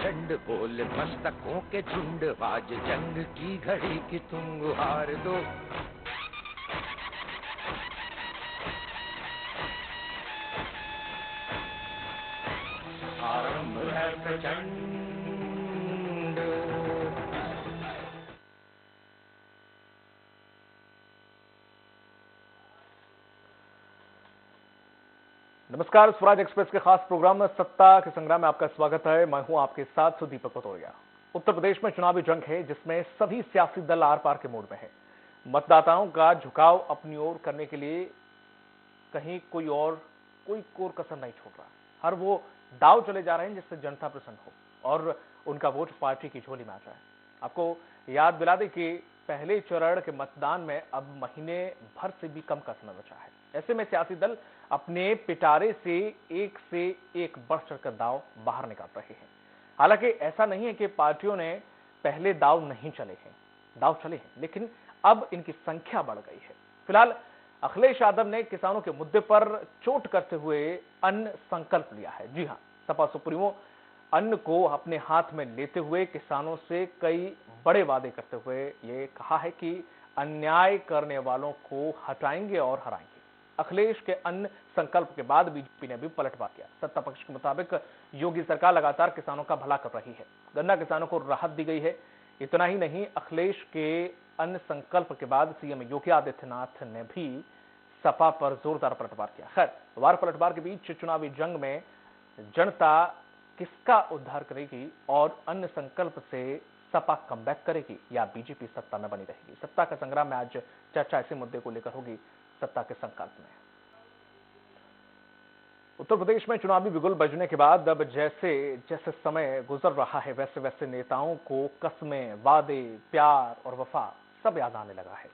प्रचंड बोल मस्तकों के झुंड, आज जंग की घड़ी की तुम गुहार दो। आरंभ है प्रचंड। नमस्कार, स्वराज एक्सप्रेस के खास प्रोग्राम में सत्ता के संग्राम में आपका स्वागत है। मैं हूं आपके साथ सुदीपक पटोरिया। उत्तर प्रदेश में चुनावी जंग है जिसमें सभी सियासी दल आर पार के मोड में है। मतदाताओं का झुकाव अपनी ओर करने के लिए कहीं कोई कोर कसर नहीं छोड़ रहा। हर वो दाव चले जा रहे हैं जिससे जनता प्रसन्न हो और उनका वोट पार्टी की झोली में आ जाए। आपको याद दिला दें कि पहले चरण के मतदान में अब महीने भर से भी कम का समय बचा है। ऐसे में सियासी दल अपने पिटारे से एक बढ़ चढ़कर दाव बाहर निकाल रहे हैं। हालांकि ऐसा नहीं है कि पार्टियों ने पहले दाव नहीं चले हैं, दाव चले हैं, लेकिन अब इनकी संख्या बढ़ गई है। फिलहाल अखिलेश यादव ने किसानों के मुद्दे पर चोट करते हुए अन्न संकल्प लिया है। जी हां, सपा सुप्रीमो अन्न को अपने हाथ में लेते हुए किसानों से कई बड़े वादे करते हुए ये कहा है कि अन्याय करने वालों को हटाएंगे और हराएंगे। अखिलेश के अन्न संकल्प के बाद बीजेपी ने भी पलटवार किया। सत्ता पक्ष के मुताबिक योगी सरकार लगातार किसानों का भला कर रही है, गन्ना किसानों को राहत दी गई है। इतना ही नहीं, अखिलेश के अन्न संकल्प के बाद सीएम योगी आदित्यनाथ ने भी सपा पर जोरदार पलटवार किया। खैर, वार पलटवार के बीच चुनावी जंग में जनता किसका उद्धार करेगी और अन्न संकल्प से सपा कमबैक करेगी या बीजेपी सत्ता में बनी रहेगी? सत्ता का संग्राम में आज चर्चा इसी मुद्दे को लेकर होगी, सत्ता के संकल्प में। उत्तर प्रदेश में चुनावी बिगुल बजने के बाद अब जैसे जैसे समय गुजर रहा है वैसे वैसे नेताओं को कस्में, वादे, प्यार और वफा सब याद आने लगा है।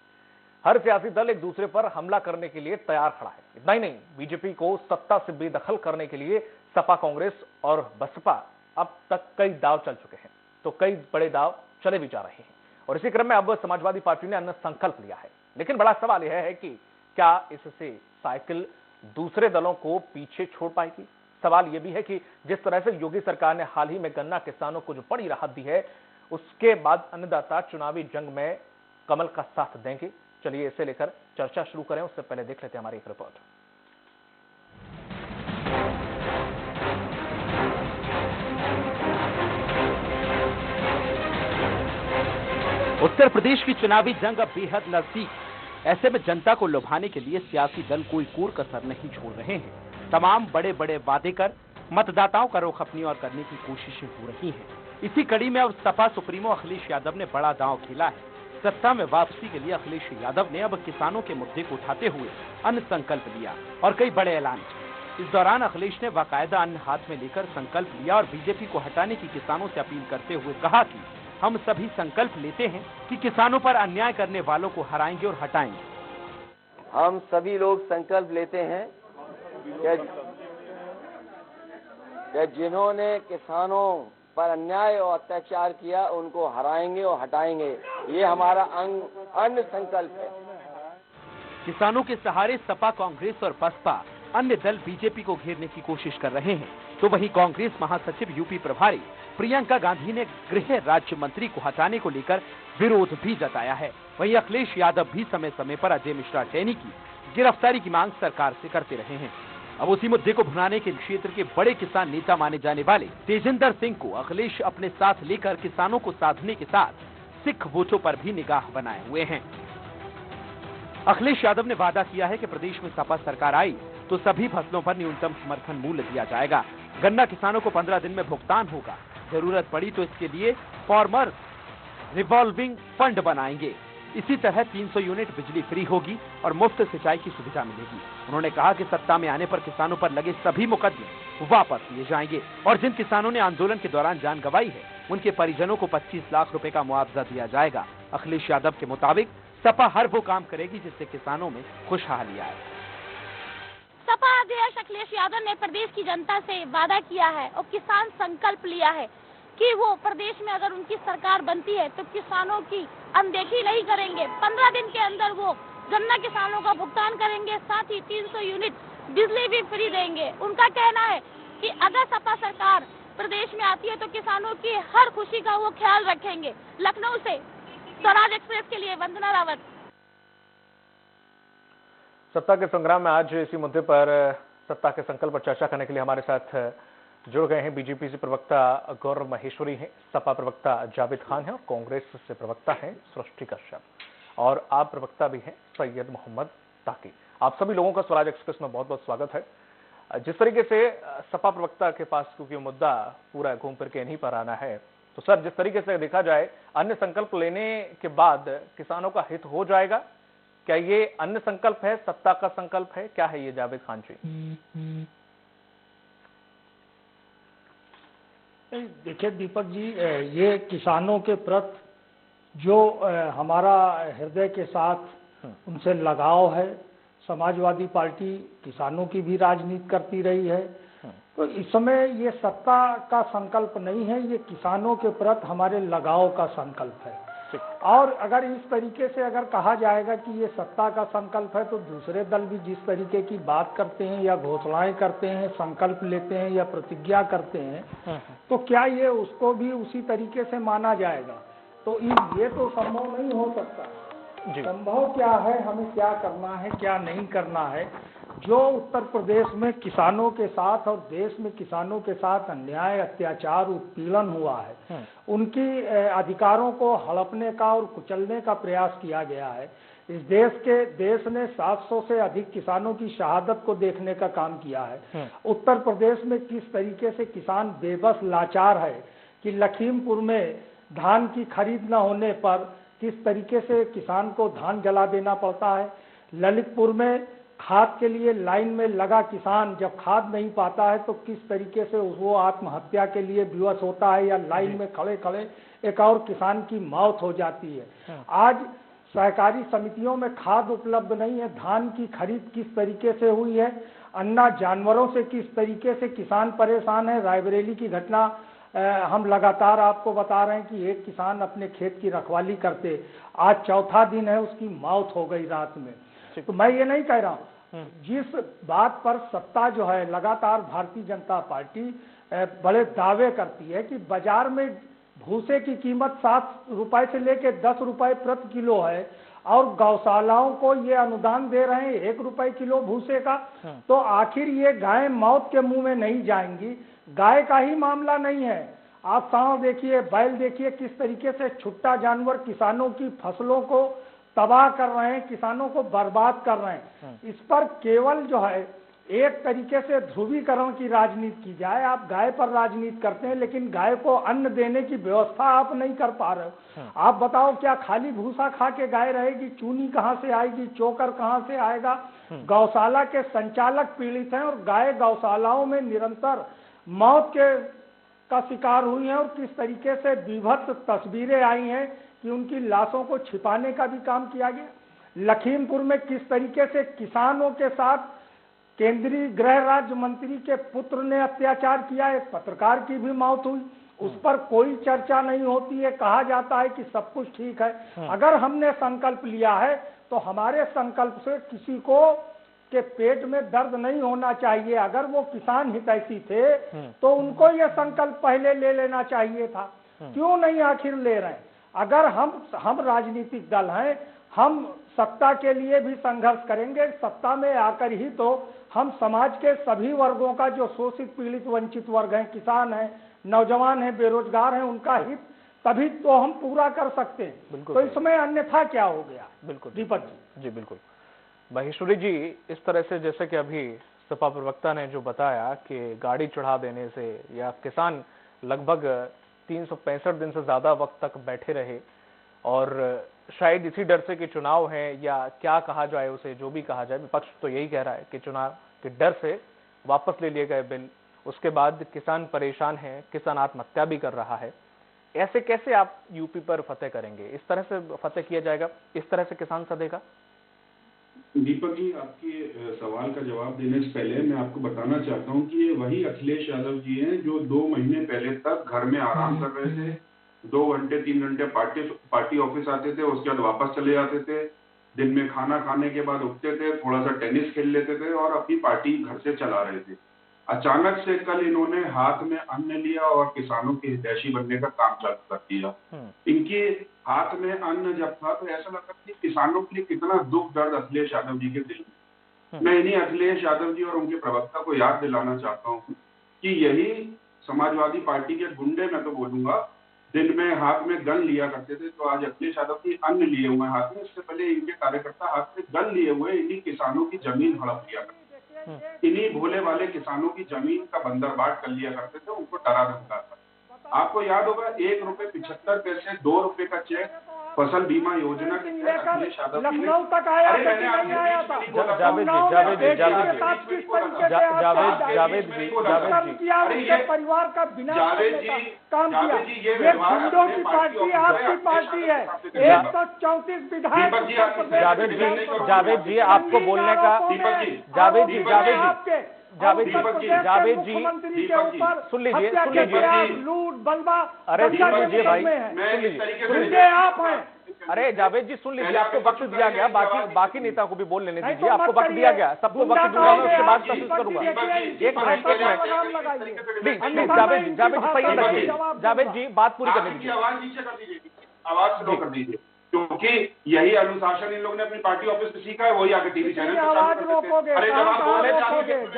हर सियासी दल एक दूसरे पर हमला करने के लिए तैयार खड़ा है। इतना ही नहीं, बीजेपी को सत्ता से बेदखल करने के लिए सपा, कांग्रेस और बसपा अब तक कई दाव चल चुके हैं, तो कई बड़े दाव चले भी जा रहे हैं। और इसी क्रम में अब समाजवादी पार्टी ने अन्न संकल्प लिया है। लेकिन बड़ा सवाल यह है कि क्या इससे साइकिल दूसरे दलों को पीछे छोड़ पाएगी? सवाल यह भी है कि जिस तरह से योगी सरकार ने हाल ही में गन्ना किसानों को जो बड़ी राहत दी है, उसके बाद अन्नदाता चुनावी जंग में कमल का साथ देंगे? चलिए इसे लेकर चर्चा शुरू करें, उससे पहले देख लेते हैं हमारी एक रिपोर्ट। उत्तर प्रदेश की चुनावी जंग अब बेहद नजदीक। ऐसे में जनता को लुभाने के लिए सियासी दल कोई कोर कसर नहीं छोड़ रहे हैं। तमाम बड़े बड़े वादे कर मतदाताओं का रुख अपनी ओर करने की कोशिशें हो रही हैं। इसी कड़ी में अब सपा सुप्रीमो अखिलेश यादव ने बड़ा दांव खेला है। सत्ता में वापसी के लिए अखिलेश यादव ने अब किसानों के मुद्दे को उठाते हुए अन्न संकल्प लिया और कई बड़े ऐलान किए। इस दौरान अखिलेश ने बाकायदा अन्न हाथ में लेकर संकल्प लिया और बीजेपी को हटाने की किसानों से अपील करते हुए कहा कि हम सभी संकल्प लेते हैं कि किसानों पर अन्याय करने वालों को हराएंगे और हटाएंगे। हम सभी लोग संकल्प लेते हैं कि जिन्होंने किसानों पर अन्याय और अत्याचार किया उनको हराएंगे और हटाएंगे। ये हमारा अन्न संकल्प है। किसानों के सहारे सपा, कांग्रेस और बसपा अन्य दल बीजेपी को घेरने की कोशिश कर रहे हैं, तो वहीं कांग्रेस महासचिव यूपी प्रभारी प्रियंका गांधी ने गृह राज्य मंत्री को हटाने को लेकर विरोध भी जताया है। वहीं अखिलेश यादव भी समय समय पर अजय मिश्रा टैनी की गिरफ्तारी की मांग सरकार से करते रहे हैं। अब उसी मुद्दे को भुनाने के क्षेत्र के बड़े किसान नेता माने जाने वाले तेजिंदर सिंह को अखिलेश अपने साथ लेकर किसानों को साधने के साथ सिख वोटों पर भी निगाह बनाए हुए हैं। अखिलेश यादव ने वादा किया है कि प्रदेश में सपा सरकार आई तो सभी फसलों पर न्यूनतम समर्थन मूल्य दिया जाएगा। गन्ना किसानों को 15 दिन में भुगतान होगा। जरूरत पड़ी तो इसके लिए फार्मर रिवॉल्विंग फंड बनाएंगे। इसी तरह 300 यूनिट बिजली फ्री होगी और मुफ्त सिंचाई की सुविधा मिलेगी। उन्होंने कहा कि सत्ता में आने पर किसानों पर लगे सभी मुकदमे वापस लिए जाएंगे और जिन किसानों ने आंदोलन के दौरान जान गंवाई है उनके परिजनों को 25 लाख रुपए का मुआवजा दिया जाएगा। अखिलेश यादव के मुताबिक सपा हर वो काम करेगी जिससे किसानों में खुशहाली आए। सपा अध्यक्ष अखिलेश यादव ने प्रदेश की जनता से वादा किया है और किसान संकल्प लिया है कि वो प्रदेश में अगर उनकी सरकार बनती है तो किसानों की अनदेखी नहीं करेंगे। 15 दिन के अंदर वो गन्ना किसानों का भुगतान करेंगे, साथ ही 300 यूनिट बिजली भी फ्री देंगे। उनका कहना है कि अगर सपा सरकार प्रदेश में आती है तो किसानों की हर खुशी का वो ख्याल रखेंगे। लखनऊ से स्वराज एक्सप्रेस के लिए वंदना रावत। सत्ता के संग्राम में आज इसी मुद्दे पर सत्ता के संकल्प पर चर्चा करने के लिए हमारे साथ जुड़ गए हैं बीजेपी से प्रवक्ता गौरव महेश्वरी हैं, सपा प्रवक्ता जावेद खान हैं और कांग्रेस से प्रवक्ता हैं सृष्टि कश्यप और आप प्रवक्ता भी हैं सैयद मोहम्मद ताकी। आप सभी लोगों का स्वराज एक्सप्रेस में बहुत बहुत स्वागत है। जिस तरीके से सपा प्रवक्ता के पास क्योंकि मुद्दा पूरा घूम फिर के इन्हीं पर आना है, तो सर जिस तरीके से देखा जाए अन्य संकल्प लेने के बाद किसानों का हित हो जाएगा, क्या ये अन्य संकल्प है, सत्ता का संकल्प है, क्या है ये जावेद खान जी? देखिए दीपक जी, ये किसानों के प्रति जो हमारा हृदय के साथ उनसे लगाव है, समाजवादी पार्टी किसानों की भी राजनीति करती रही है, तो इस समय ये सत्ता का संकल्प नहीं है, ये किसानों के प्रति हमारे लगाव का संकल्प है। और अगर इस तरीके से अगर कहा जाएगा कि ये सत्ता का संकल्प है, तो दूसरे दल भी जिस तरीके की बात करते हैं या घोषणाएं करते हैं, संकल्प लेते हैं या प्रतिज्ञा करते हैं, तो क्या ये उसको भी उसी तरीके से माना जाएगा? तो ये तो संभव नहीं हो सकता। संभव क्या है, हमें क्या करना है, क्या नहीं करना है। जो उत्तर प्रदेश में किसानों के साथ और देश में किसानों के साथ अन्याय, अत्याचार, उत्पीड़न हुआ है, उनकी अधिकारों को हड़पने का और कुचलने का प्रयास किया गया है। इस देश ने 700 से अधिक किसानों की शहादत को देखने का काम किया है। उत्तर प्रदेश में किस तरीके से किसान बेबस लाचार है कि लखीमपुर में धान की खरीद न होने पर किस तरीके से किसान को धान जला देना पड़ता है। ललितपुर में खाद के लिए लाइन में लगा किसान जब खाद नहीं पाता है तो किस तरीके से वो आत्महत्या के लिए विवश होता है या लाइन में खड़े खड़े एक और किसान की मौत हो जाती है। आज सहकारी समितियों में खाद उपलब्ध नहीं है, धान की खरीद किस तरीके से हुई है, अन्ना जानवरों से किस तरीके से किसान परेशान है। रायबरेली की घटना हम लगातार आपको बता रहे हैं कि एक किसान अपने खेत की रखवाली करते, आज चौथा दिन है उसकी मौत हो गई रात में। तो मैं ये नहीं कह रहा हूँ, जिस बात पर सत्ता जो है लगातार भारतीय जनता पार्टी बड़े दावे करती है कि बाजार में भूसे की कीमत 7 रुपए से लेकर 10 रुपए प्रति किलो है और गौशालाओं को ये अनुदान दे रहे हैं 1 रुपए किलो भूसे का, तो आखिर ये गाय मौत के मुंह में नहीं जाएंगी। गाय का ही मामला नहीं है, आप सांव देखिए, बैल देखिए, किस तरीके से छुट्टा जानवर किसानों की फसलों को तबाह कर रहे हैं, किसानों को बर्बाद कर रहे हैं। इस पर केवल जो है एक तरीके से ध्रुवीकरण की राजनीति की जाए। आप गाय पर राजनीति करते हैं लेकिन गाय को अन्न देने की व्यवस्था आप नहीं कर पा रहे हो। आप बताओ, क्या खाली भूसा खा के गाय रहेगी? चूनी कहाँ से आएगी? चोकर कहाँ से आएगा? गौशाला के संचालक पीड़ित हैं और गाय गौशालाओं में निरंतर मौत का शिकार हुई हैं और किस तरीके से विभत्स तस्वीरें आई हैं कि उनकी लाशों को छिपाने का भी काम किया गया। लखीमपुर में किस तरीके से किसानों के साथ केंद्रीय गृह राज्य मंत्री के पुत्र ने अत्याचार किया, एक पत्रकार की भी मौत हुई, उस पर कोई चर्चा नहीं होती है। कहा जाता है कि सब कुछ ठीक है। अगर हमने संकल्प लिया है तो हमारे संकल्प से किसी को के पेट में दर्द नहीं होना चाहिए। अगर वो किसान हितैषी थे तो उनको ये संकल्प पहले ले लेना चाहिए था, क्यों नहीं आखिर ले रहे हैं? अगर हम राजनीतिक दल हैं, हम सत्ता के लिए भी संघर्ष करेंगे। सत्ता में आकर ही तो हम समाज के सभी वर्गों का, जो शोषित पीड़ित वंचित वर्ग हैं, किसान हैं, नौजवान हैं, बेरोजगार हैं, उनका हित तभी तो हम पूरा कर सकते हैं। तो इसमें अन्यथा क्या हो गया? बिल्कुल दीपक जी। बिल्कुल महेश्वरी जी, इस तरह से जैसे कि अभी सपा प्रवक्ता ने जो बताया कि गाड़ी चढ़ा देने से या किसान लगभग 365 दिन से ज्यादा वक्त तक बैठे रहे और शायद इसी डर से कि चुनाव है या क्या कहा जाए उसे, जो भी कहा जाए, विपक्ष तो यही कह रहा है कि चुनाव के डर से वापस ले लिए गए बिल, उसके बाद किसान परेशान है, किसान आत्महत्या भी कर रहा है। ऐसे कैसे आप यूपी पर फतेह करेंगे? इस तरह से फतेह किया जाएगा? इस तरह से किसान सधेगा? दीपक जी, आपके सवाल का जवाब देने से पहले मैं आपको बताना चाहता हूं कि ये वही अखिलेश यादव जी हैं जो 2 महीने पहले तक घर में आराम कर रहे थे। 2 घंटे 3 घंटे पार्टी ऑफिस आते थे, उसके बाद वापस चले जाते थे। दिन में खाना खाने के बाद उठते थे, थोड़ा सा टेनिस खेल लेते थे और अपनी पार्टी घर से चला रहे थे। अचानक से कल इन्होंने हाथ में अन्न लिया और किसानों की हितैषी बनने का काम चालू कर दिया। इनके हाथ में अन्न जब था तो ऐसा लगता था कि किसानों के लिए कितना दुख दर्द अखिलेश यादव जी के दिल में। मैं इन्हीं अखिलेश यादव जी और उनके प्रवक्ता को याद दिलाना चाहता हूँ कि यही समाजवादी पार्टी के गुंडे, मैं तो बोलूंगा, दिन में हाथ में गन लिया करते थे, तो आज अखिलेश यादव जी अन्न लिए हुए हाथ में, इससे पहले इनके कार्यकर्ता हाथ में गन लिए हुए इन्हीं किसानों की जमीन हड़प लिया करते थे। इन्हीं भोले वाले किसानों की जमीन का बंदरबाट कर लिया करते थे, उनको डरा धमकाता। आपको याद होगा 1 रुपए 75 पैसे 2 रुपए का चेक फसल बीमा योजना के तहत अखिलेश यादव जी लखनऊ तक आया था, नहीं आया था? जावेद परिवार का बिना काम किया। ये गुंडों की पार्टी आपकी पार्टी है। 134 विधायक। जावेद जी आपको बोलने का, जावेद जी मुख्यमंत्री के ऊपर सुन लीजिए लूट बलवा, अरे सुन लीजिए भाई, सुन लीजिए आप हैं। अरे जावेद जी सुन लीजिए, आपको वक्त दिया गया, बाकी नेता को भी बोल लेने दीजिए, आपको वक्त दिया गया, सबको वक्त दूंगा, मैं उसके बाद तहसील करूंगा। एक मिनट जावेद जी सही रखिए, जावेद जी बात पूरी करने दीजिए, आवाज स्लो कर दीजिए, क्योंकि यही अनुशासन इन लोगों ने अपनी पार्टी ऑफिस में सीखा है, वही आके टीवी चैनल पे चालू करते थे। अरे जब आप बोल रहे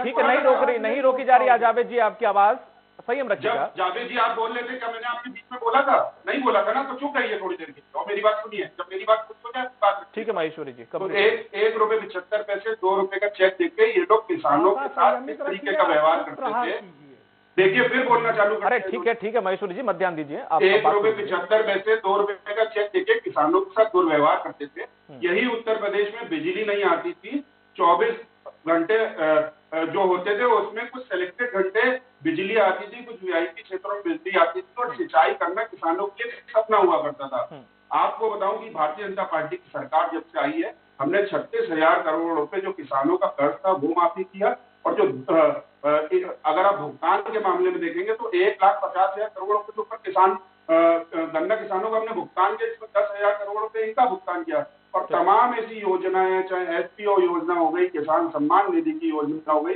ठीक है, नहीं रोकी जा रही है जावेद जी, आपकी आवाज संयम रखिएगा। जावेद जी आप बोल रहे थे, क्या मैंने आपके बीच में बोला था? नहीं बोला था ना, तो चुप रहिए थोड़ी देर की और मेरी बात सुनिए। जब मेरी बात हो जाए बात, ठीक है महेश्वरी जी। तो 1 रुपए 75 पैसे 2 रुपए का चेक देके ये लोग किसानों के साथ किस तरीके का व्यवहार करते थे, देखिए फिर बोलना चालू करते। अरे ठीक है महेश्वरी जी, मत ध्यान दीजिए। 1 रुपए 75 पैसे 2 रुपए का चेक देके किसानों के साथ दुर्व्यवहार करते थे। यही उत्तर प्रदेश में बिजली नहीं आती थी, 24 घंटे जो होते थे उसमें कुछ सिलेक्टेड घंटे बिजली आती थी, कुछ वीआईपी क्षेत्रों में बिजली आती थी, और सिंचाई करना किसानों के लिए सपना हुआ करता था। आपको बताऊं कि भारतीय जनता पार्टी की सरकार जब से आई है, हमने 36,000 करोड़ रुपए जो किसानों का कर्ज था वो माफी किया, और जो अगर आप भुगतान के मामले में देखेंगे तो 1,50,000 करोड़ रुपए के ऊपर किसान गन्ना किसानों को हमने भुगतान किया, इसमें 10,000 करोड़ रुपए इनका भुगतान किया। और तमाम ऐसी योजनाएं, चाहे एसपीओ योजना हो गई, किसान सम्मान निधि की योजना हो गई,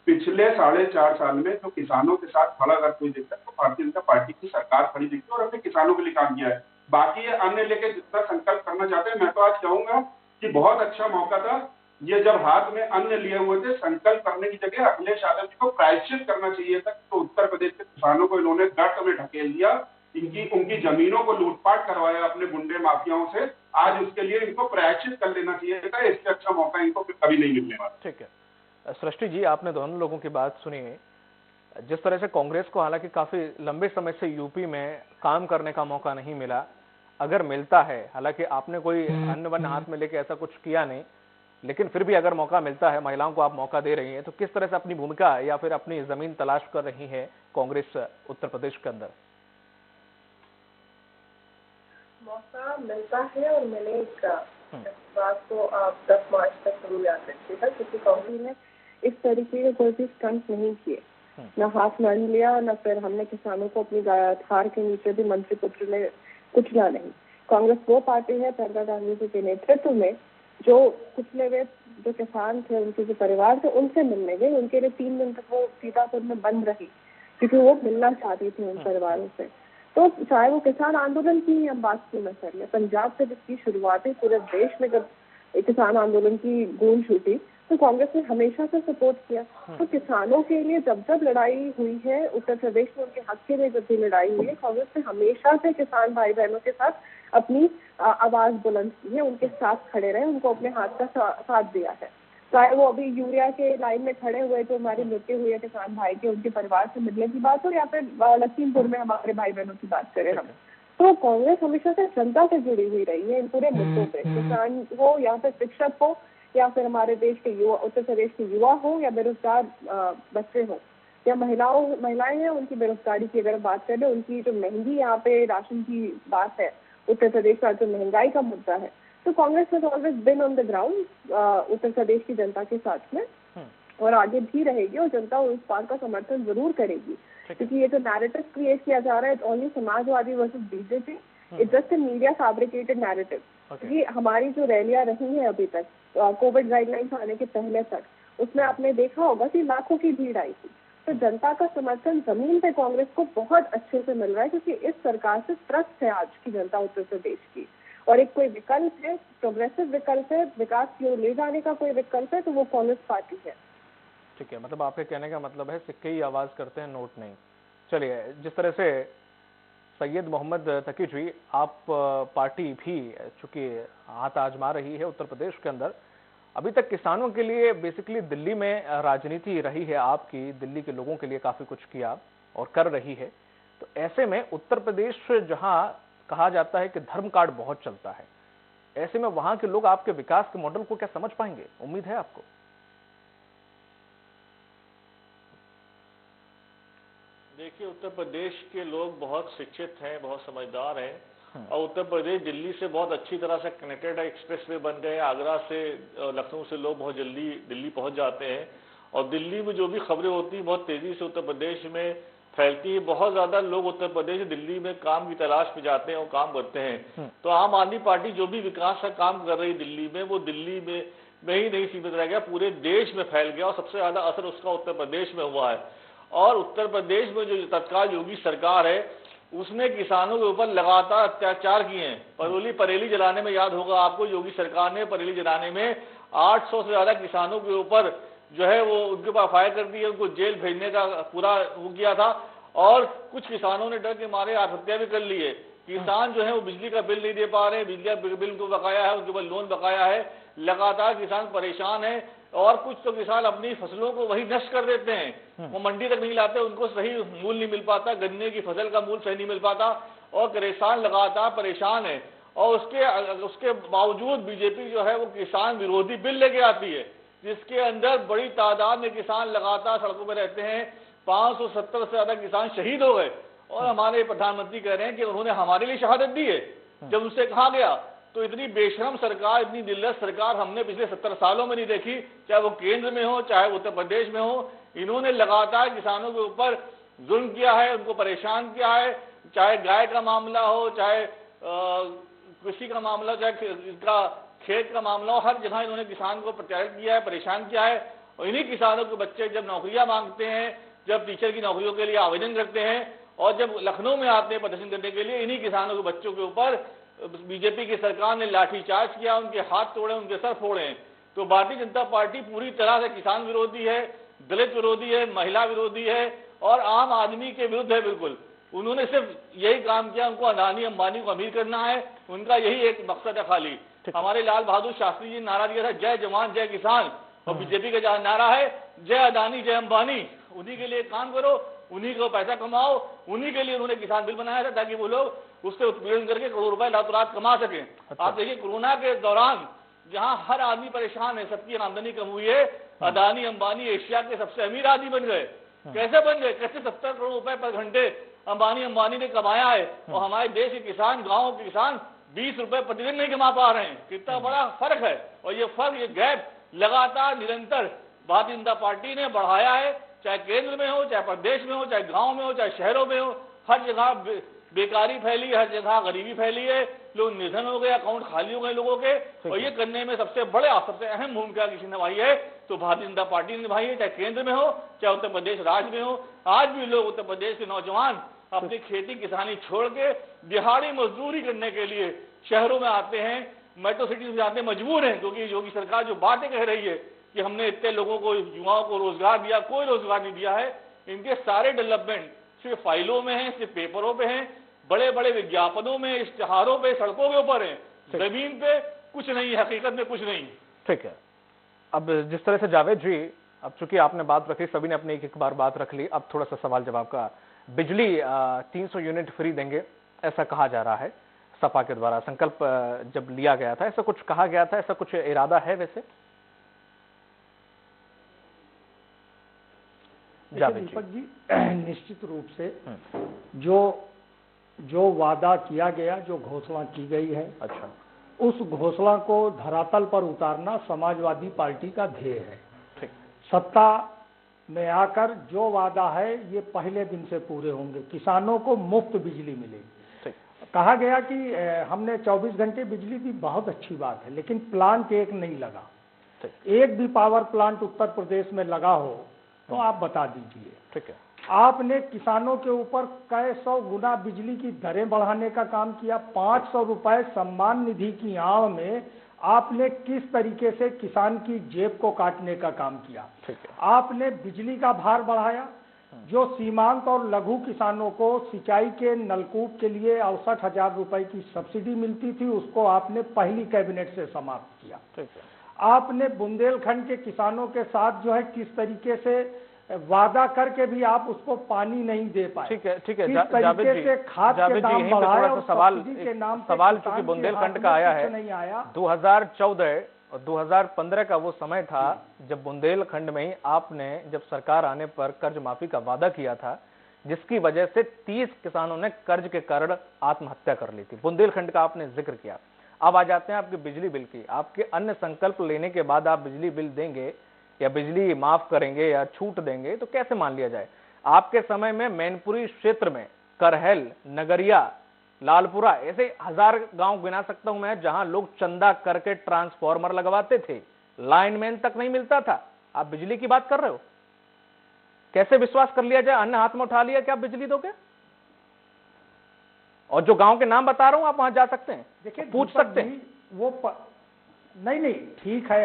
पिछले 4.5 साल में जो किसानों के साथ खड़ा अगर कोई देखता है तो भारतीय जनता पार्टी की सरकार खड़ी दिखती है, और हमने किसानों के लिए काम किया है। बाकी ये अन्य लेके जितना संकल्प करना चाहते हैं, मैं तो आज कहूंगा कि बहुत अच्छा मौका था ये, जब हाथ में अन्न लिए हुए थे, संकल्प करने की जगह अखिलेश यादव जी को प्रायश्चित करना चाहिए था। तो उत्तर प्रदेश के किसानों को इन्होंने गर्त में ढकेल दिया, उनकी जमीनों को लूटपाट करवाया अपने गुंडे माफियाओं से, आज उसके लिए इनको प्रायश्चित कर लेना चाहिए था। इससे अच्छा मौका इनको कभी नहीं मिलने वाला। ठीक है सृष्टि जी, आपने दोनों लोगों की बात सुनी है। जिस तरह से कांग्रेस को हालांकि काफी लंबे समय से यूपी में काम करने का मौका नहीं मिला, अगर मिलता है, हालांकि आपने कोई अन्न वन्न हाथ में लेके ऐसा कुछ किया नहीं, लेकिन फिर भी अगर मौका मिलता है, महिलाओं को आप मौका दे रही हैं, तो किस तरह से अपनी भूमिका या फिर अपनी जमीन तलाश कर रही है कांग्रेस उत्तर प्रदेश के अंदर? मौका मिलता है और मैंने एक बात को आप 10 मार्च तक जरूर याद रखिएगा, क्योंकि कांग्रेस ने इस तरीके के कोई भी स्टंट नहीं किए, न हाथ मान लिया, न फिर हमने किसानों को अपनी थार के नीचे भी मंत्री पुत्र ने कुचला नहीं। कांग्रेस वो पार्टी है प्रियंका गांधी जी के नेतृत्व में जो कुचले हुए जो किसान थे, उनके जो परिवार थे, उनसे मिलने गए। उनके लिए 3 दिन तक वो सीतापुर में बंद रही, क्योंकि वो मिलना चाहती थी उन परिवारों से। तो चाहे वो किसान आंदोलन की हम बात क्यों न करें, पंजाब से जिसकी शुरुआत हुई, पूरे देश में जब किसान आंदोलन की गूंज छूटी, तो कांग्रेस ने हमेशा से सपोर्ट किया। तो किसानों के लिए जब जब लड़ाई हुई है, उत्तर प्रदेश में उनके हक के लिए जब भी लड़ाई हुई है, कांग्रेस ने हमेशा से किसान भाई बहनों के साथ अपनी आवाज बुलंद की है, उनके साथ खड़े रहे, उनको अपने हाथ का साथ दिया है। चाहे वो अभी यूरिया के लाइन में खड़े हुए जो हमारी मृत्यु हुई है किसान भाई के, उनके परिवार से मिलने की बात हो, या फिर लखीमपुर में हमारे भाई बहनों की बात करें हम, तो कांग्रेस हमेशा से जनता से जुड़ी हुई रही है इन पूरे मुद्दों पे। किसान हो या फिर शिक्षक हो या फिर हमारे देश के युवा, उत्तर प्रदेश के युवा हो या बेरोजगार बच्चे हो या महिलाएं हैं, उनकी बेरोजगारी की अगर बात करें, उनकी जो महंगी यहाँ पे राशन की बात है, उत्तर प्रदेश का जो महंगाई का मुद्दा है, तो Congress has always been on the ground Uttar Pradesh की जनता के साथ में, और आगे भी रहेगी, और जनता उस बात का समर्थन जरूर करेगी। क्योंकि ये जो नैरेटिव क्रिएट किया जा रहा है, only Samajwadi versus BJP, it's just a media fabricated narrative. ये हमारी जो रैलियां रही हैं अभी तक कोविड गाइडलाइंस आने के पहले तक, उसमें आपने देखा होगा कि लाखों की भीड़ आई थी। तो जनता का समर्थन जमीन पे कांग्रेस को बहुत अच्छे से मिल रहा है, क्योंकि इस सरकार से त्रस्त है आज की जनता उत्तर प्रदेश की। और एक कोई विकल्प है, प्रोग्रेसिव विकल्प है, विकास की ओर ले जाने का कोई विकल्प है, तो वो कांग्रेस पार्टी है। ठीक है, मतलब आपके कहने का मतलब है सिक्के ही आवाज करते हैं, नोट नहीं। चलिए, जिस तरह से सैयद मोहम्मद तकी जी, आप पार्टी भी चूंकि हाथ आजमा रही है उत्तर प्रदेश के अंदर, अभी तक किसानों के लिए बेसिकली दिल्ली में राजनीति रही है आपकी, दिल्ली के लोगों के लिए काफी कुछ किया और कर रही है, तो ऐसे में उत्तर प्रदेश जहां कहा जाता है कि धर्म कार्ड बहुत चलता है, ऐसे में वहां के लोग आपके विकास के मॉडल को क्या समझ पाएंगे? उम्मीद है आपको? देखिए, उत्तर प्रदेश के लोग बहुत शिक्षित हैं, बहुत समझदार हैं और उत्तर प्रदेश दिल्ली से बहुत अच्छी तरह से कनेक्टेड है। एक्सप्रेसवे बन गए, आगरा से लखनऊ से लोग बहुत जल्दी दिल्ली पहुंच जाते हैं और दिल्ली में जो भी खबरें होती हैं बहुत तेजी से उत्तर प्रदेश में फैलती है। बहुत ज्यादा लोग उत्तर प्रदेश दिल्ली में काम की तलाश में जाते हैं और काम करते हैं। तो आम आदमी पार्टी जो भी विकास का काम कर रही है दिल्ली में, वो दिल्ली में ही नहीं सीमित रह गया, पूरे देश में फैल गया और सबसे ज्यादा असर उसका उत्तर प्रदेश में हुआ है। और उत्तर प्रदेश में जो तत्काल योगी सरकार है उसने किसानों के ऊपर लगातार अत्याचार किए हैं। बरेली जलाने में याद होगा आपको, योगी सरकार ने बरेली जलाने में 800 से ज्यादा किसानों के ऊपर जो है वो उनके ऊपर फायर कर दी है, उनको जेल भेजने का पूरा वो किया था। और कुछ किसानों ने डर के मारे आत्महत्या भी कर ली है। किसान जो है वो बिजली का बिल नहीं दे पा रहे, बिजली का बिल को बकाया है, उनके ऊपर लोन बकाया है, लगातार किसान परेशान है। और कुछ तो किसान अपनी फसलों को वही नष्ट कर देते हैं, वो मंडी तक नहीं लाते, उनको सही मूल्य नहीं मिल पाता, गन्ने की फसल का मूल्य सही नहीं मिल पाता और किसान लगातार परेशान है। और उसके बावजूद बीजेपी जो है वो किसान विरोधी बिल लेके आती है, जिसके अंदर बड़ी तादाद में किसान लगातार सड़कों पर रहते हैं। 570 से ज्यादा किसान शहीद हो गए और हमारे प्रधानमंत्री कह रहे हैं कि उन्होंने हमारे लिए शहादत दी है। जब उनसे कहा गया तो इतनी बेशरम सरकार, इतनी दिल्लस सरकार हमने पिछले 70 सालों में नहीं देखी, चाहे वो केंद्र में हो चाहे उत्तर प्रदेश में हो। इन्होंने लगातार किसानों के ऊपर जुल्म किया है, उनको परेशान किया है, चाहे गाय का मामला हो, चाहे कृषि का मामला, चाहे इनका खेत का मामला हो, हर जगह इन्होंने किसान को प्रताड़ित किया है, परेशान किया है। और इन्हीं किसानों के बच्चे जब नौकरियां मांगते हैं, जब टीचर की नौकरियों के लिए आवेदन करते हैं और जब लखनऊ में आते हैं प्रदर्शन करने के लिए, इन्हीं किसानों के बच्चों के ऊपर बीजेपी की सरकार ने लाठीचार्ज किया, उनके हाथ तोड़े, उनके सर फोड़े। तो भारतीय जनता पार्टी पूरी तरह से किसान विरोधी है, दलित विरोधी है, महिला विरोधी है और आम आदमी के विरुद्ध है। बिल्कुल उन्होंने सिर्फ यही काम किया, उनको अदानी अंबानी को अमीर करना है, उनका यही एक मकसद है खाली। हमारे लाल बहादुर शास्त्री जी ने नारा दिया था, जय जवान जय किसान, और बीजेपी का नारा है जय अदानी जय अंबानी। उन्हीं के लिए काम करो, उन्हीं को पैसा कमाओ, उन्हीं के लिए उन्होंने किसान बिल बनाया था ताकि वो लोग उससे उत्पीड़न करके करोड़ रुपए रातों रात कमा सकें। आप देखिए कोरोना के दौरान जहां हर आदमी परेशान है, सबकी आमदनी कम हुई है, अदानी अंबानी एशिया के सबसे अमीर आदमी बन गए। कैसे बन गए? कैसे 70 करोड़ रुपए पर घंटे अंबानी ने कमाया है और हमारे देश के किसान, गाँव के किसान 20 रुपए प्रतिदिन नहीं कमा पा रहे हैं। कितना बड़ा फर्क है। और ये फर्क, ये गैप लगातार निरंतर भारतीय जनता पार्टी ने बढ़ाया है, चाहे केंद्र में हो, चाहे प्रदेश में हो, चाहे गांव में हो, चाहे शहरों में हो। हर जगह बेकारी फैली, हर जगह गरीबी फैली है, लोग निर्धन हो गए, अकाउंट खाली हो गए लोगों के। और ये करने में सबसे अहम भूमिका किसी ने निभाई है तो भारतीय जनता पार्टी ने निभाई है, चाहे केंद्र में हो चाहे उत्तर प्रदेश राज्य में हो। आज भी लोग, उत्तर प्रदेश के नौजवान अपनी खेती किसानी छोड़ के दिहाड़ी मजदूरी करने के लिए शहरों में आते हैं, मेट्रो सिटीज में जाते हैं, मजबूर हैं, क्योंकि योगी सरकार जो बातें कह रही है कि हमने इतने लोगों को, युवाओं को रोजगार दिया, कोई रोजगार नहीं दिया है। इनके सारे डेवलपमेंट सिर्फ फाइलों में है, सिर्फ पेपरों पे हैं, बड़े बड़े विज्ञापनों में, इश्तिहारों पे, सड़कों के ऊपर है, जमीन पे कुछ नहीं, हकीकत में कुछ नहीं। ठीक है। अब जिस तरह से जावेद जी, अब चूंकि आपने बात रखी, सभी ने अपनी एक बार बात रख ली, अब थोड़ा सा सवाल जवाब का। बिजली 300 यूनिट फ्री देंगे ऐसा कहा जा रहा है, सपा के द्वारा संकल्प जब लिया गया था, ऐसा कुछ कहा गया था, ऐसा कुछ इरादा है वैसे? दीपक जी, निश्चित रूप से जो वादा किया गया, जो घोषणा की गई है, अच्छा, उस घोषणा को धरातल पर उतारना समाजवादी पार्टी का ध्येय है। ठीक। सत्ता में आकर जो वादा है ये पहले दिन से पूरे होंगे। किसानों को मुफ्त बिजली मिलेगी। कहा गया कि हमने 24 घंटे बिजली दी, बहुत अच्छी बात है, लेकिन प्लांट एक नहीं लगा। एक भी पावर प्लांट उत्तर प्रदेश में लगा हो तो आप बता दीजिए। ठीक है। आपने किसानों के ऊपर कई 100 गुना बिजली की दरें बढ़ाने का काम किया। 500 रुपए सम्मान निधि की आड़ में आपने किस तरीके से किसान की जेब को काटने का काम किया। ठीक है। आपने बिजली का भार बढ़ाया। जो सीमांत और लघु किसानों को सिंचाई के नलकूप के लिए 68,000 रुपए की सब्सिडी मिलती थी, उसको आपने पहली कैबिनेट से समाप्त किया। ठीक है। आपने बुंदेलखंड के किसानों के साथ जो है किस तरीके से वादा करके भी आप उसको पानी नहीं दे पाए। ठीक है। ठीक है। किस जावेद तरीके से खाद के दाम यहीं पे बढ़ाए थोड़ा और सा सवाल सब्सिडी के नाम पे चूंकि किसान के बुंदेलखंड हाथ का में आया कुछ है, नहीं आया। 2014 और 2015 का वो समय था जब बुंदेलखंड में ही आपने जब सरकार आने पर कर्ज माफी का वादा किया था, जिसकी वजह से 30 किसानों ने कर्ज के कारण आत्महत्या कर ली थी। बुंदेलखंड का आपने जिक्र किया। अब आ जाते हैं आपके बिजली बिल की। आपके अन्य संकल्प लेने के बाद आप बिजली बिल देंगे या बिजली माफ करेंगे या छूट देंगे तो कैसे मान लिया जाए? आपके समय में मैनपुरी क्षेत्र में करहल, नगरिया, लालपुरा ऐसे 1000 गांव गिना सकता हूं मैं, जहां लोग चंदा करके ट्रांसफार्मर लगवाते थे, लाइनमैन तक नहीं मिलता था। आप बिजली की बात कर रहे हो? कैसे विश्वास कर लिया जाए? अन्य हाथ में उठा लिया कि आप बिजली दोगे? और जो गांव के नाम बता रहा हूं आप वहां जा सकते हैं, देखिए पूछ सकते हैं। वो नहीं ठीक है।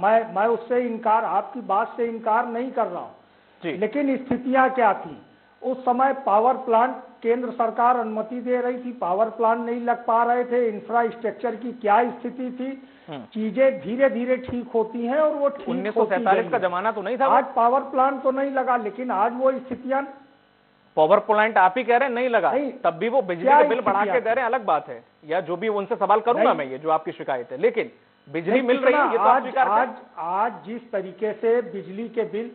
मैं उससे इनकार, आपकी बात से इनकार नहीं कर रहा हूं, लेकिन स्थितियां क्या थी उस समय? पावर प्लांट केंद्र सरकार अनुमति दे रही थी, पावर प्लांट नहीं लग पा रहे थे। इंफ्रास्ट्रक्चर की क्या स्थिति थी? चीजें धीरे धीरे ठीक होती हैं और वो ठीक 1947 का जमाना तो नहीं था। आज पावर प्लांट तो नहीं लगा, लेकिन आज वो स्थितियां। पावर प्लांट आप ही कह रहे हैं नहीं लगा, तब भी वो बिजली के बिल बढ़ा के दे रहे हैं, अलग बात है। या जो भी उनसे सवाल करूंगा मैं, ये जो आपकी शिकायत है, लेकिन बिजली मिल रही है ये तो आप स्वीकार करें। आज जिस तरीके से बिजली के बिल,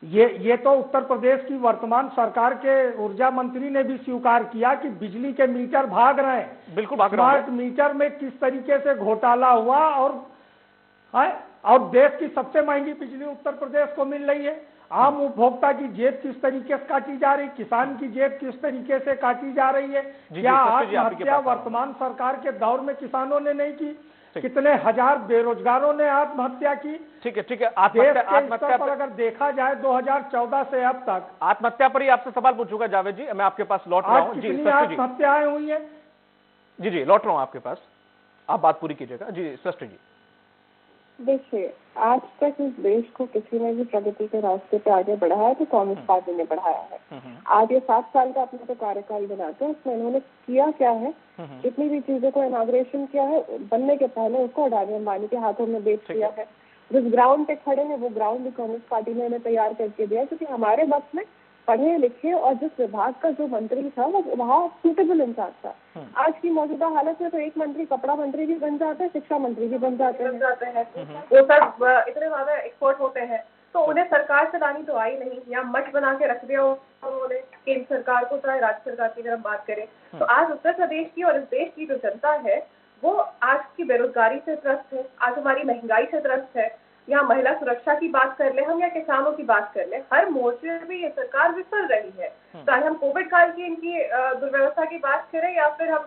ये तो उत्तर प्रदेश की वर्तमान सरकार के ऊर्जा मंत्री ने भी स्वीकार किया कि बिजली के मीटर भाग रहे हैं। बिल्कुल भाग रहे हैं। स्मार्ट मीटर में किस तरीके से घोटाला हुआ और देश की सबसे महंगी बिजली उत्तर प्रदेश को मिल रही है। आम उपभोक्ता की जेब किस तरीके से काटी जा रही, किसान की जेब किस तरीके से काटी जा रही है। क्या आत्महत्या वर्तमान सरकार के दौर में किसानों ने नहीं की? कितने हजार बेरोजगारों ने आत्महत्या की। ठीक है। ठीक है। आत्महत्या पर अगर देखा जाए 2014 से अब तक, आत्महत्या पर ही आपसे सवाल पूछूंगा जावेद जी, मैं आपके पास लौट रहा हूँ। कितनी आत्महत्याएं हुई है? जी लौट रहा हूँ आपके पास, आप बात पूरी कीजिएगा। जी सृष्टि जी। देखिए, आज तक इस देश को किसी ने भी प्रगति के रास्ते पे आगे बढ़ाया तो कांग्रेस पार्टी ने बढ़ाया है। आज ये 7 साल का अपना तो कार्यकाल बनाते हैं, उसमें इन्होंने किया क्या है? जितनी भी चीजों को इनॉग्रेशन किया है, बनने के पहले उसको अडानी अंबानी के हाथों में बेच दिया है। जिस ग्राउंड पे खड़े हैं वो ग्राउंड भी कांग्रेस पार्टी ने इन्हें तैयार करके दिया, क्योंकि हमारे वक्त में पढ़े लिखे और जिस विभाग का जो मंत्री था वो वहाँ सूटेबल इंसान था। आज की मौजूदा हालत में तो एक मंत्री कपड़ा मंत्री भी बन जाते हैं, शिक्षा मंत्री भी बन जाते हैं। वो सब इतने ज्यादा एक्सपर्ट होते हैं तो उन्हें सरकार चलानी तो आई नहीं, या मठ बना के रख दिया उन्होंने केंद्र सरकार को, चाहे राज्य सरकार की अगर हम बात करें। तो आज उत्तर प्रदेश की और इस देश की जो जनता है वो आज की बेरोजगारी से त्रस्त है, आज हमारी महंगाई से त्रस्त है। यहाँ महिला सुरक्षा की बात कर ले हम या किसानों की बात कर ले, हर मोर्चे पे ये सरकार विफल रही है। चाहे हम कोविड काल की इनकी दुर्व्यवस्था की बात करें या फिर हम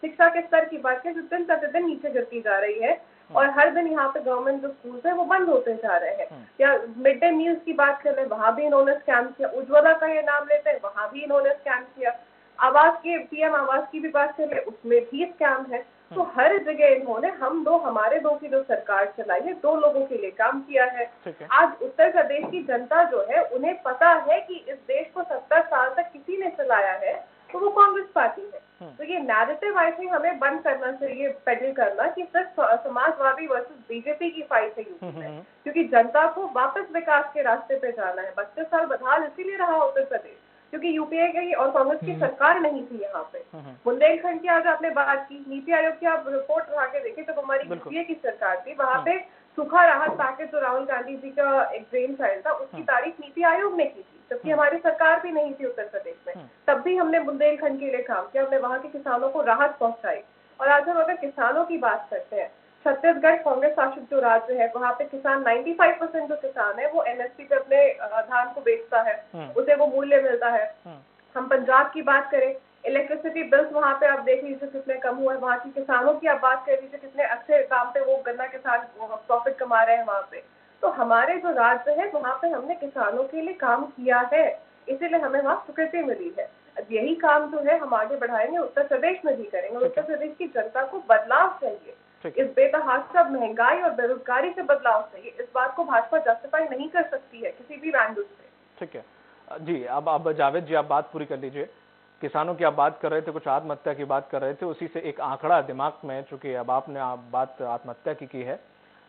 शिक्षा के स्तर की बात करें, जो दिन प्रतिदिन नीचे गिरती जा रही है और हर दिन यहाँ पे गवर्नमेंट जो स्कूल है वो बंद होते जा रहे हैं। या मिड डे मील्स की बात कर ले, वहाँ भी इन्होंने स्कैम किया। उज्ज्वला का ये नाम लेते हैं, वहाँ भी इन्होंने स्कैम किया। आवास के पीएम आवास की भी बात कर ले, उसमें भी स्कैम है। तो हर जगह इन्होंने हमारे दो की जो सरकार चलाई है, 2 लोगों के लिए काम किया है। आज उत्तर प्रदेश की जनता जो है उन्हें पता है कि इस देश को 70 साल तक किसी ने चलाया है तो वो कांग्रेस पार्टी है। तो ये नैरेटिव आई थिंक हमें बंद करना चाहिए, पेडल करना कि सिर्फ समाजवादी वर्सेस बीजेपी की फाइट है यूपी में, क्योंकि जनता को वापस विकास के रास्ते पे जाना है। 32 साल बदहाल इसीलिए रहा उत्तर प्रदेश क्योंकि यूपीए की और कांग्रेस की सरकार नहीं थी यहाँ पे। बुंदेलखंड की आज आपने बात की, नीति आयोग की आप रिपोर्ट उठा के देखें तो हमारी यूपीए की सरकार थी, वहाँ पे सूखा राहत पैकेज जो राहुल गांधी जी का एक ड्रीम चाइल्ड था उसकी तारीफ नीति आयोग ने की थी, जबकि हमारी सरकार भी नहीं थी उत्तर प्रदेश में। तब भी हमने बुंदेलखंड के लिए काम किया, हमने वहाँ के किसानों को राहत पहुंचाई। और आज हम अगर किसानों की बात करते हैं, छत्तीसगढ़ कांग्रेस शासित जो राज्य है वहाँ पे किसान 95% जो किसान है वो एमएसपी पे अपने धान को बेचता है, उसे वो मूल्य मिलता है। हम पंजाब की बात करें, इलेक्ट्रिसिटी बिल्स वहाँ पे आप देख लीजिए कितने कम हुए, वहाँ की किसानों की आप बात कर लीजिए कितने अच्छे दाम पे वो गन्ना किसान प्रॉफिट कमा रहे हैं वहाँ पे। तो हमारे जो राज्य है वहाँ पे हमने किसानों के लिए काम किया है, इसीलिए हमें वहाँ स्वीकृति मिली है। अब यही काम जो है हम आगे बढ़ाएंगे, उत्तर प्रदेश में भी करेंगे। उत्तर प्रदेश की जनता को बदलाव चाहिए, इस बेतहाशा महंगाई और बेरोजगारी से बदलाव चाहिए। इस बात को भाजपा जस्टिफाई नहीं कर सकती है किसी भी एंगल से। ठीक है जी, अब जावेद जी आप बात पूरी कर लीजिए। किसानों की आप बात कर रहे थे, कुछ आत्महत्या की बात कर रहे थे, उसी से एक आंकड़ा दिमाग में, चूंकि अब आपने बात आत्महत्या की है,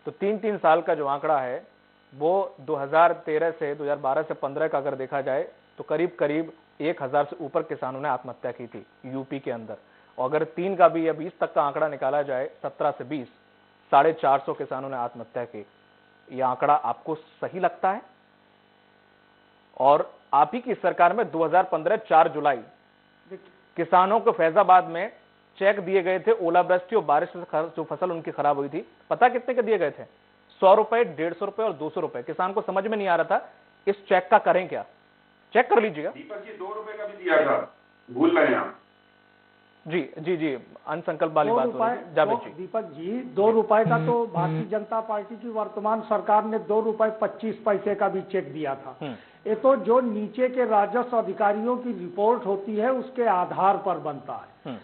तो 3-3 साल का जो आंकड़ा है वो 2013 से 2012 से 15 का अगर देखा जाए तो करीब करीब 1000 से ऊपर किसानों ने आत्महत्या की थी यूपी के अंदर। और अगर 3 का भी या 20 तक का आंकड़ा निकाला जाए, 17 से 20, 450 किसानों ने आत्महत्या की। यह आंकड़ा आपको सही लगता है? और आप ही की सरकार में 2015 4 जुलाई किसानों को फैजाबाद में चेक दिए गए थे, ओलावृष्टि और बारिश से जो फसल उनकी खराब हुई थी, पता कितने के दिए गए थे? 100 रुपए, 150 रुपए और 200 रुपए। किसान को समझ में नहीं आ रहा था इस चेक का करें क्या। चेक कर लीजिएगा। दीपक जी 2 रुपए का भी दिया था, भूल रहे हैं आप। जी जी जी, अनसंकल्प वाली बात हो रही है जावेद जी। दीपक जी 2 रुपए का तो भारतीय जनता पार्टी की वर्तमान सरकार ने 2 रुपए 25 पैसे का भी चेक दिया था। ये तो जो नीचे के राजस्व अधिकारियों की रिपोर्ट होती है उसके आधार पर बनता है।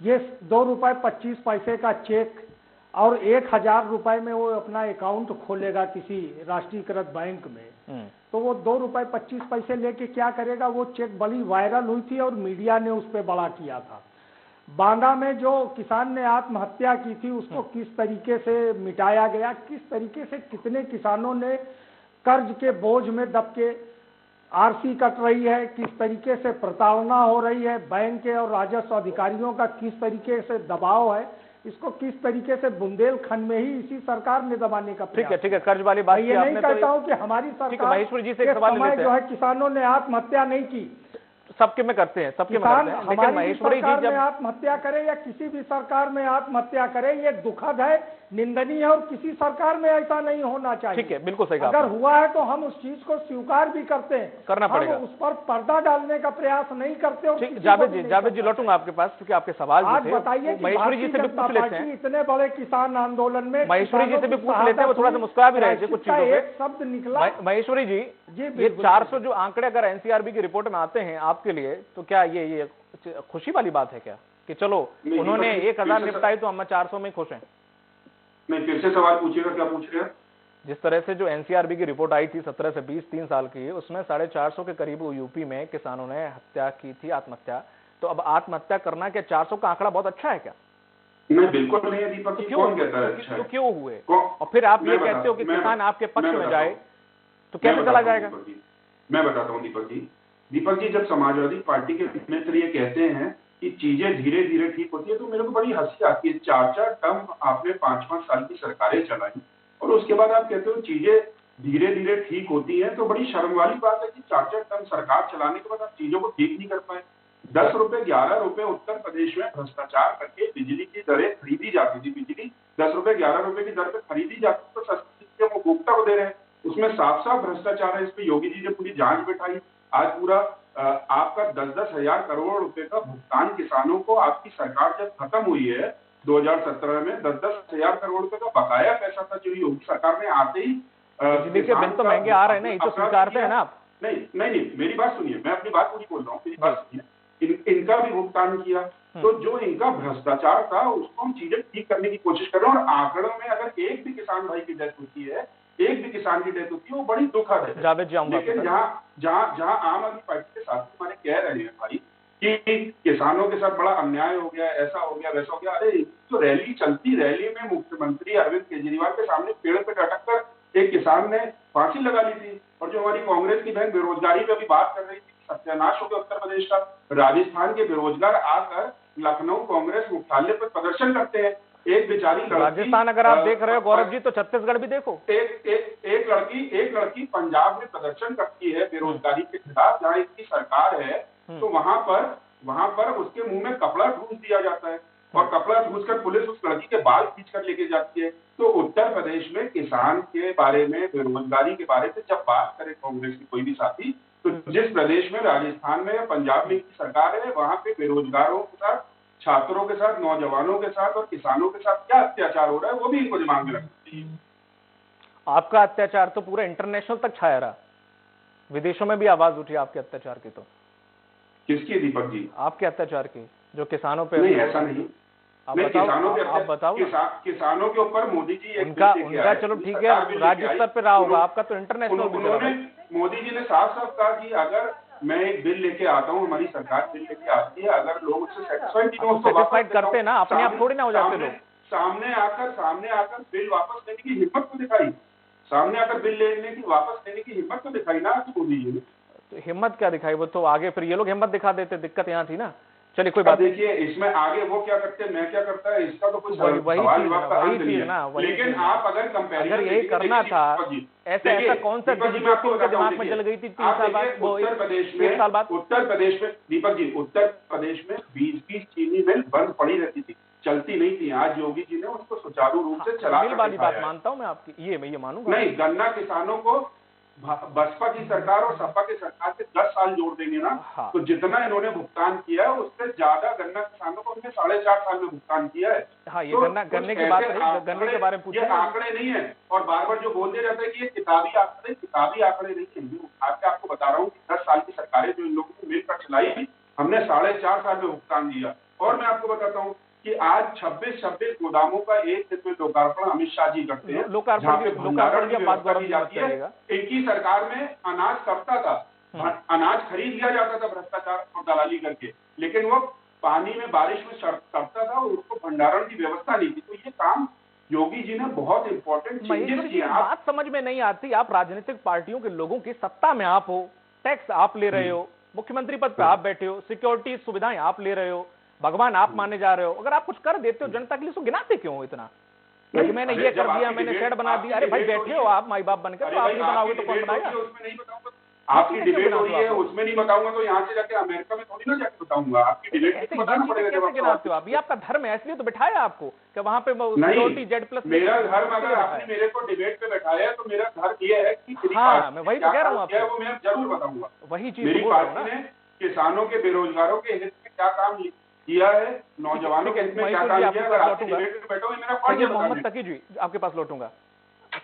ये 2 रुपए 25 पैसे का चेक और 1000 रुपए में वो अपना अकाउंट खोलेगा किसी राष्ट्रीयकृत बैंक में, तो वो 2 रुपए 25 पैसे लेके क्या करेगा। वो चेक बड़ी वायरल हुई थी और मीडिया ने उस पर बड़ा किया था। बांदा में जो किसान ने आत्महत्या की थी उसको किस तरीके से मिटाया गया, किस तरीके से कितने किसानों ने कर्ज के बोझ में दब के आरसी कट रही है, किस तरीके से प्रताड़ना हो रही है, बैंक के और राजस्व अधिकारियों का किस तरीके से दबाव है, इसको किस तरीके से बुंदेलखंड में ही इसी सरकार ने दबाने का प्रयास। ठीक है, कर्ज वाली बात ये नहीं कहता हूँ कि हमारी सरकार महेश्वरी जी से एक सवाल जो है किसानों ने आत्महत्या नहीं की, सबके में करते हैं, सबके में करते हैं, लेकिन महेश्वरी जी जब आत्महत्या करे या किसी भी सरकार में आत्महत्या करे ये दुखद है, निंदनीय है और किसी सरकार में ऐसा नहीं होना चाहिए। ठीक है, बिल्कुल सही कहा। अगर हुआ है तो हम उस चीज को स्वीकार भी करते हैं, करना पड़ेगा, उस पर पर्दा डालने का प्रयास नहीं करते। और जावेद जी लौटूंगा आपके पास क्योंकि आपके सवाल आज बताइए महेश्वरी जी से भी पूछ लेते हैं। इतने बड़े किसान आंदोलन में महेश्वरी जी से भी पूछ लेते हैं, वो थोड़ा सा मुस्कुरा भी रहे थे कुछ चीजों पे। शब्द निकला महेश्वरी जी, ये 400 जो आंकड़े अगर एनसीआरबी की रिपोर्ट में आते हैं आपके लिए, तो क्या ये खुशी वाली बात है क्या कि चलो उन्होंने 1000 निपटाई तो हम 400 में खुश हैं? नहीं, फिर से सवाल पूछिएगा, क्या पूछ रहे हैं? जिस तरह से जो एनसीआरबी की रिपोर्ट आई थी 17 से 20, 3 साल की, उसमें 450 के करीब यूपी में किसानों ने हत्या की थी, आत्महत्या। तो अब आत्महत्या करना क्या 400 का आंकड़ा बहुत अच्छा है क्या? नहीं, बिल्कुल नहीं है दीपक जी। कौन कहता है अच्छा है? तो क्यों हुए? और फिर आप ये कहते हो कि किसान आपके पक्ष में जाए तो कैसे चला जाएगा? मैं बताता हूँ दीपक जी, जब समाजवादी पार्टी के मित्र ये कहते हैं कि चीजें धीरे धीरे ठीक होती है तो मेरे को बड़ी हंसी आती है। 4 टर्म आपने 5-5 साल की सरकारें चलाई और उसके बाद आप कहते हो चीजें धीरे धीरे ठीक होती है, तो बड़ी शर्म वाली बात है कि 4 टर्म सरकार चलाने के बाद आप चीजों को ठीक नहीं कर पाए। 10 रुपए 11 रुपए उत्तर प्रदेश में भ्रष्टाचार करके बिजली की दरें खरीदी जाती थी। बिजली 10 रुपए 11 रुपए की दर पे खरीदी जाती, तो सस्ती वो उपभोक्ता को दे रहे हैं, उसमें साफ साफ भ्रष्टाचार है। इस पे योगी जी ने पूरी जांच बैठाई। आज पूरा आपका 10-10 हजार करोड़ रुपए का भुगतान किसानों को आपकी सरकार जब खत्म हुई है 2017 में 10-10 हजार करोड़ रुपए का बकाया पैसा था जो योगी सरकार ने आते ही बिजली के बिल तो महंगे आ रहे हैं ना, ये तो स्वीकारते हैं ना आप? नहीं, मेरी बात सुनिए, मैं अपनी बात पूरी बोल रहा हूँ, मेरी बात सुनिए। इनका भी भुगतान किया, तो जो इनका भ्रष्टाचार था उसको हम चीजें ठीक करने की कोशिश कर रहे हैं। और आंकड़ों में अगर एक भी किसान भाई की डेथ होती है, एक भी किसान की डेथ होती है, वो बड़ी दुखद है। जावेद जी, लेकिन जहाँ आम आदमी पार्टी के साथी हमारे कह रहे हैं भाई कि किसानों के साथ बड़ा अन्याय हो गया, ऐसा हो गया, वैसा हो गया, अरे तो रैली चलती, रैली में मुख्यमंत्री अरविंद केजरीवाल के सामने पेड़ पे लटक कर एक किसान ने फांसी लगा ली थी। और जो हमारी कांग्रेस की बहन बेरोजगारी पे भी बात कर रही थी, सत्यानाश हो गया उत्तर प्रदेश का। राजस्थान के बेरोजगार आकर लखनऊ कांग्रेस मुख्यालय पर प्रदर्शन करते हैं। एक बेचारी राजस्थान अगर आप देख रहे हो गौरव जी, तो छत्तीसगढ़ भी देखो। एक लड़की पंजाब में प्रदर्शन करती है बेरोजगारी के खिलाफ, जहाँ इसकी सरकार है, तो वहां पर उसके मुंह में कपड़ा ठूस दिया जाता है और कपड़ा ठूस कर पुलिस उस लड़की के बाल खींच कर लेके जाती है। तो उत्तर प्रदेश में किसान के बारे में, बेरोजगारी के बारे में जब बात करे कांग्रेस की कोई भी साथी, तो जिस प्रदेश में, राजस्थान में या पंजाब में की सरकार है, वहां पे बेरोजगारों के साथ, छात्रों के साथ, नौजवानों के साथ और किसानों के साथ क्या अत्याचार हो रहा है, वो भी इनको दिमाग में रखना चाहिए। आपका अत्याचार तो पूरे इंटरनेशनल तक छाया रहा, विदेशों में भी आवाज उठी आपके अत्याचार की। तो किसकी दीपक जी? आपके अत्याचार की, जो किसानों पे। नहीं ऐसा नहीं, आप बताओ। किसानों के ऊपर मोदी जी उनका चलो ठीक है, राज्य स्तर पे रहा होगा, आपका तो इंटरनेशनल भी रहा है। मोदी जी ने साफ साफ कहा कि अगर मैं एक बिल लेके आता हूँ, हमारी सरकार बिल लेके आती है, अगर लोग उससे सेटिस्फाइड करते हैं ना, अपने आप थोड़ी ना हो जाते लोग। सामने आकर बिल वापस लेने की हिम्मत तो दिखाई, सामने आकर बिल लेने की वापस लेने की हिम्मत तो दिखाई ना मोदी जी ने। तो हिम्मत क्या दिखाई, वो तो आगे फिर ये लोग हिम्मत दिखा देते, दिक्कत यहाँ थी ना। चलिए कोई बात नहीं। देखिए इसमें आगे वो क्या करते हैं, मैं क्या करता है, इसका तो कुछ वही चीज ना। लेकिन आप अगर कंपैरिजन, अगर यही करना था, ऐसा कौन सा दिमाग में जल गई थी 3 साल बाद, उत्तर प्रदेश में दीपक जी, उत्तर प्रदेश में 20 चीनी मिल बंद पड़ी रहती थी, चलती नहीं थी। आज योगी जी ने उसको सुचारू रूप से चला वाली बात मानता हूँ मैं आपकी, ये मानूंगा। नहीं, गन्ना किसानों को बसपा की सरकार और सपा की सरकार से 10 साल जोड़ देंगे ना, तो जितना इन्होंने भुगतान किया है उससे ज्यादा गन्ना किसानों को उन्होंने 4.5 साल में भुगतान किया है। हाँ, ये गन्ने की बात नहीं, गन्ने के बारे में पूछे। ये आंकड़े नहीं है, और बार बार जो बोलते रहते हैं कि ये किताबी आंकड़े नहीं है। आपको बता रहा हूँ कि 10 साल की सरकारें जो इन लोगों ने मिलकर चलाई, हमने 4.5 साल में भुगतान दिया। और मैं आपको बताता हूँ कि आज 26 गोदामों का एक दिन में लोकार्पण अमित शाह जी करते हैं, जहाँ पे भंडारण की व्यवस्था की जाती है। इनकी सरकार में अनाज सस्ता था, अनाज खरीद लिया जाता था भ्रष्टाचार और दलाली करके, लेकिन वो पानी में बारिश में सड़ता था और उसको भंडारण की व्यवस्था नहीं थी। तो ये काम योगी जी ने बहुत इंपॉर्टेंट चेंजेस किए। बात समझ में नहीं आती, आप राजनीतिक पार्टियों के लोगों की सत्ता में आप हो, टैक्स आप ले रहे हो, मुख्यमंत्री पद पे आप बैठे हो, सिक्योरिटी सुविधाएं आप ले रहे हो, भगवान आप माने जा रहे हो। अगर आप कुछ कर देते हो जनता के लिए, तो गिनाते क्यों हो इतना कि मैंने ये कर दिया, मैंने शेड बना दिया? अरे भाई बैठे हो आप माई बाप बनकर, तो आप नहीं बनाओगे तो कौन बनाएगा? आपकी डिबेट हो रही है, उसमें नहीं बताऊंगा तो यहाँ से जाके अमेरिका में थोड़ी ना जाके बताऊंगा। आपकी डिबेट बताना पड़ेगा। कैसे गिनाते हो आप? ये आपका धर्म है, इसलिए तो बिठाया आपको कि वहां पे सिक्योरिटी Z+। मेरा धर्म, अगर आपने मेरे को डिबेट पे बैठाया है तो मेरा धर्म ये है कि हाँ, मैं वही तो कह रहा हूँ आपको, वो मैं जरूर बताऊंगा। वही चीज मेरी पार्टी ने किसानों के, बेरोजगारों के हित में क्या काम किया है, नौजवानों के हित में क्या काम किया। अगर आप डिबेट में बैठो, मेरा फर्ज है। मोहम्मद तकी जी, आपके पास लौटूंगा,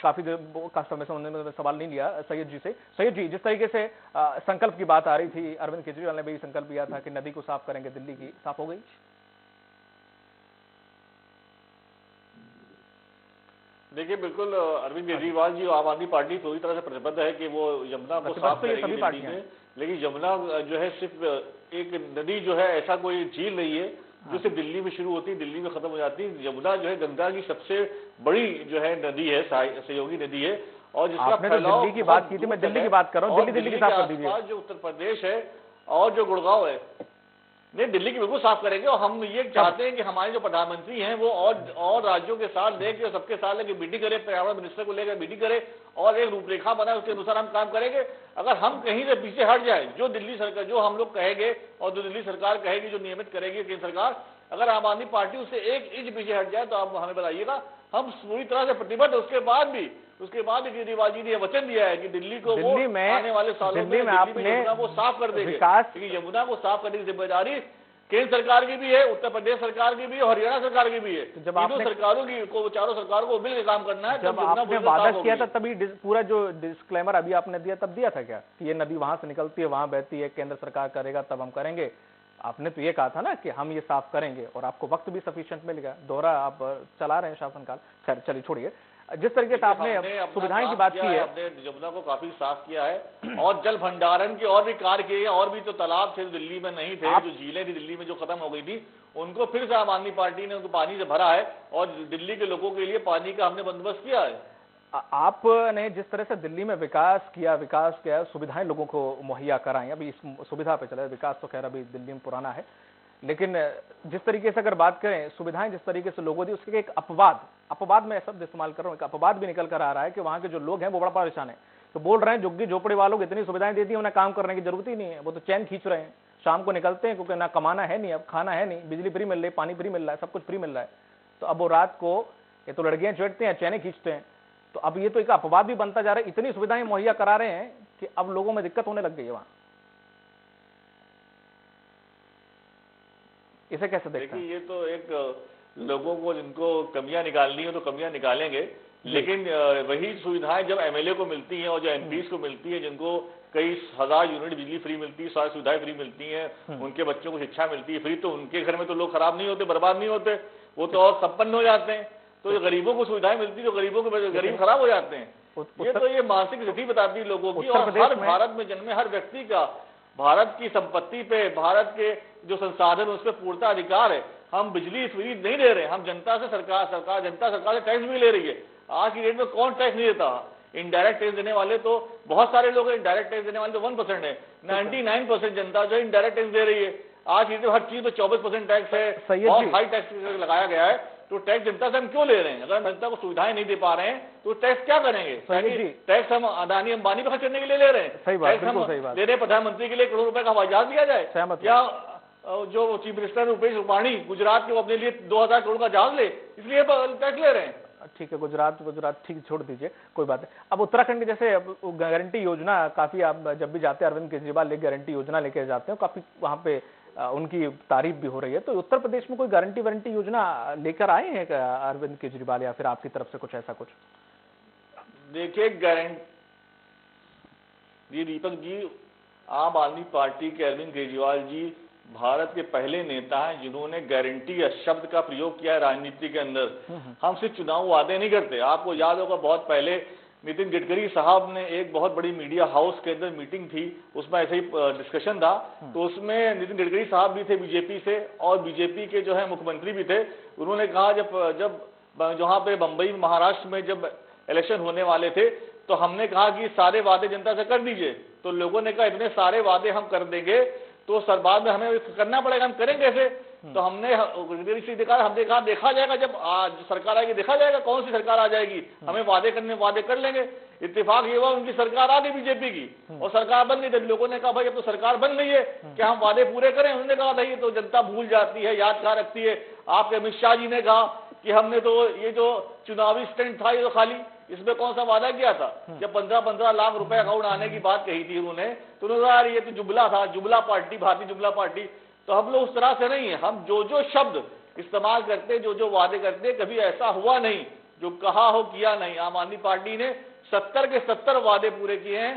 काफी देर समय से उन्होंने सवाल नहीं लिया सैयद जी से। सैयद जी, जिस तरीके से संकल्प की बात आ रही थी, अरविंद केजरीवाल ने भी संकल्प लिया था कि नदी को साफ करेंगे, दिल्ली की, साफ हो गई? देखिए बिल्कुल, अरविंद केजरीवाल जी आम आदमी पार्टी पूरी तरह से प्रतिबद्ध है कि वो यमुना को साफ करेगी दिल्ली में। लेकिन यमुना जो है सिर्फ एक नदी जो है, ऐसा कोई झील नहीं है जो सिर्फ दिल्ली में शुरू होती है दिल्ली में खत्म हो जाती है। यमुना जो है गंगा की सबसे बड़ी जो है नदी है, सहयोगी नदी है, और जिसका फैलाव दिल्ली की बात की थी, मैं दिल्ली की बात कर रहा हूँ। दिल्ली की साफ कर दीजिए। जो उत्तर प्रदेश है और जो गुड़गांव है, नहीं दिल्ली की बिल्कुल साफ करेंगे। और हम ये चाहते हैं कि हमारे जो प्रधानमंत्री हैं वो और राज्यों के साथ लेकर, सबके साथ लेकर मीटिंग करें, पर्यावरण मिनिस्टर को लेकर मीटिंग करें और एक रूपरेखा बनाए, उसके अनुसार हम काम करेंगे। अगर हम कहीं से पीछे हट जाए, जो दिल्ली सरकार, जो हम लोग कहेंगे और जो दिल्ली सरकार कहेगी, जो नियमित करेगी केंद्र सरकार, अगर आम आदमी पार्टी उससे 1 इंच पीछे हट जाए तो आप हमें बताइएगा, हम पूरी तरह से प्रतिबद्ध। उसके बाद केजरीवाल जी ने वचन दिया है कि दिल्ली को वो आने वाले सालों में यमुना को साफ कर देंगे, क्योंकि यमुना को साफ करने की जिम्मेदारी केंद्र सरकार की भी है, उत्तर प्रदेश सरकार की भी है, हरियाणा सरकार की भी है। तो जब आपने सरकारों की को, चारों सरकारों को मिलकर काम करना है। जब आपने वादा किया था तभी पूरा जो डिस्क्लेमर अभी आपने दिया, तब दिया था क्या कि ये नदी वहां से निकलती है, वहां बहती है, केंद्र सरकार करेगा तब हम करेंगे? आपने तो ये कहा था ना कि हम ये साफ करेंगे, और आपको वक्त भी सफिशिएंट मिल गया। दोहरा आप चला रहे हैं शासनकाल। खैर चलिए छोड़िए। जिस तरीके से आपने सुविधाएं की बात की है, हमने यमुना को काफी साफ किया है और जल भंडारण के और भी कार्य किए हैं। और भी तो तालाब थे दिल्ली में नहीं थे, जो झीलें थी दिल्ली में जो खत्म हो गई थी, उनको फिर से आम आदमी पार्टी ने उनको पानी से भरा है और दिल्ली के लोगों के लिए पानी का हमने बंदोबस्त किया है। आपने जिस तरह से दिल्ली में विकास किया, सुविधाएं लोगों को मुहैया कराई, अभी इस सुविधा पे चले, विकास तो खैर अभी दिल्ली में पुराना है, लेकिन जिस तरीके से अगर बात करें, सुविधाएं जिस तरीके से लोगों दी, उसके एक अपवाद में शब्द इस्तेमाल कर रहा हूं, एक अपवाद भी निकल कर आ रहा है कि वहां के जो लोग हैं वो बड़ा परेशान है। तो बोल रहे हैं झुग्गी झोपड़ी वालों को इतनी सुविधाएं दे दी, उन्हें काम करने की जरूरत ही नहीं है, वो तो चैन खींच रहे हैं, शाम को निकलते हैं क्योंकि ना कमाना है नहीं, अब खाना है नहीं, बिजली फ्री मिल रही है, पानी फ्री मिल रहा है, सब कुछ फ्री मिल रहा है। तो अब वो रात को ये तो लड़कियां चढ़ते हैं, चैने खींचते हैं। तो अब ये तो एक अपवाद भी बनता जा रहा है, इतनी सुविधाएं मुहैया करा रहे हैं कि अब लोगों में दिक्कत होने लग गई है वहां। इसे कैसे देखते हैं? देखिए, ये तो एक लोगों को जिनको कमियां निकालनी हो तो कमियां निकालेंगे, लेकिन वही सुविधाएं जब एमएलए को मिलती हैं और जो एमपीज को मिलती है, जिनको कई हजार यूनिट बिजली फ्री मिलती है, सारी सुविधाएं फ्री मिलती हैं, उनके बच्चों को शिक्षा मिलती है फ्री, तो उनके घर में तो लोग खराब नहीं होते, बर्बाद नहीं होते, वो तो और संपन्न हो जाते हैं। तो जो गरीबों को सुविधाएं मिलती है, जो गरीबों के गरीब खराब हो जाते हैं। ये मानसिक स्थिति बताती है लोगों की। और हर भारत में जन्मे हर व्यक्ति का भारत की संपत्ति पे, भारत के जो संसाधन उस पर पूर्णता अधिकार है। हम बिजली फ्री नहीं दे रहे, हम जनता से जनता सरकार से टैक्स भी ले रही है। आज की डेट में कौन टैक्स नहीं देता? इनडायरेक्ट टैक्स देने वाले तो बहुत सारे लोग हैं, इनडायरेक्ट टैक्स देने वाले तो 1% है। 99% जनता जो इनडायरेक्ट टैक्स दे रही है। आज की हर चीज तो 24% टैक्स है, बहुत हाई टैक्स लगाया गया है। तो टैक्स जनता से हम क्यों ले रहे हैं? अगर जनता को सुविधाएं नहीं दे पा रहे हैं तो टैक्स क्या करेंगे? टैक्स हम अदानी अंबानी पर खर्च करने के लिए ले रहे हैं। टैक्स हम ले रहे हैं प्रधानमंत्री के लिए करोड़ रुपए का हवाई जहाज दिया जाए, या जो चीफ मिनिस्टर रुपेश रूपाणी गुजरात के अपने लिए 2000 करोड़ का जहाज ले, इसलिए टैक्स ले रहे हैं। ठीक है, गुजरात ठीक, छोड़ दीजिए, कोई बात नहीं। अब उत्तराखंड की जैसे गारंटी योजना, काफी आप जब भी जाते हैं अरविंद केजरीवाल एक गारंटी योजना लेके जाते हैं, काफी वहां पे उनकी तारीफ भी हो रही है। तो उत्तर प्रदेश में कोई गारंटी वारंटी योजना लेकर आए हैं अरविंद केजरीवाल, या फिर आपकी तरफ से कुछ ऐसा कुछ? देखिए गारंटी दीपक जी, आम आदमी पार्टी के अरविंद केजरीवाल जी भारत के पहले नेता हैं जिन्होंने गारंटी या शब्द का प्रयोग किया है राजनीति के अंदर। हम सिर्फ चुनाव वादे नहीं करते। आपको याद होगा बहुत पहले नितिन गडकरी साहब ने एक बहुत बड़ी मीडिया हाउस के अंदर मीटिंग थी, उसमें ऐसे ही डिस्कशन था। तो उसमें नितिन गडकरी साहब भी थे बीजेपी से, और बीजेपी के जो है मुख्यमंत्री भी थे। उन्होंने कहा जब जहां पे बंबई महाराष्ट्र में जब इलेक्शन होने वाले थे, तो हमने कहा कि सारे वादे जनता से कर दीजिए। तो लोगों ने कहा इतने सारे वादे हम कर देंगे तो सर बाद में हमें करना पड़ेगा, हम करेंगे कैसे? तो हमने देखा जाएगा, जब सरकार आएगी देखा जाएगा कौन सी सरकार आ जाएगी, हमें वादे कर लेंगे। इत्तेफाक ये हुआ उनकी सरकार आ गई बीजेपी की, और सरकार बन गई। जब लोगों ने कहा भाई अब तो सरकार बन गई है, क्या हम वादे पूरे करें? उन्होंने कहा भाई ये तो जनता भूल जाती है, याद कहाँ रखती है। आपके अमित शाह जी ने कहा कि हमने तो ये जो चुनावी स्टंट था ये तो खाली, इसमें कौन सा वादा किया था? जब 15-15 लाख रुपए अकाउंट आने की बात कही थी उन्होंने, तो उन्होंने कहा ये तो जुबला था, जुबला पार्टी, भारतीय जुबला पार्टी। तो हम लोग उस तरह से नहीं है। हम जो शब्द इस्तेमाल करते, जो वादे करते, कभी ऐसा हुआ नहीं जो कहा हो किया नहीं। आम आदमी पार्टी ने 70 के 70 वादे पूरे किए हैं।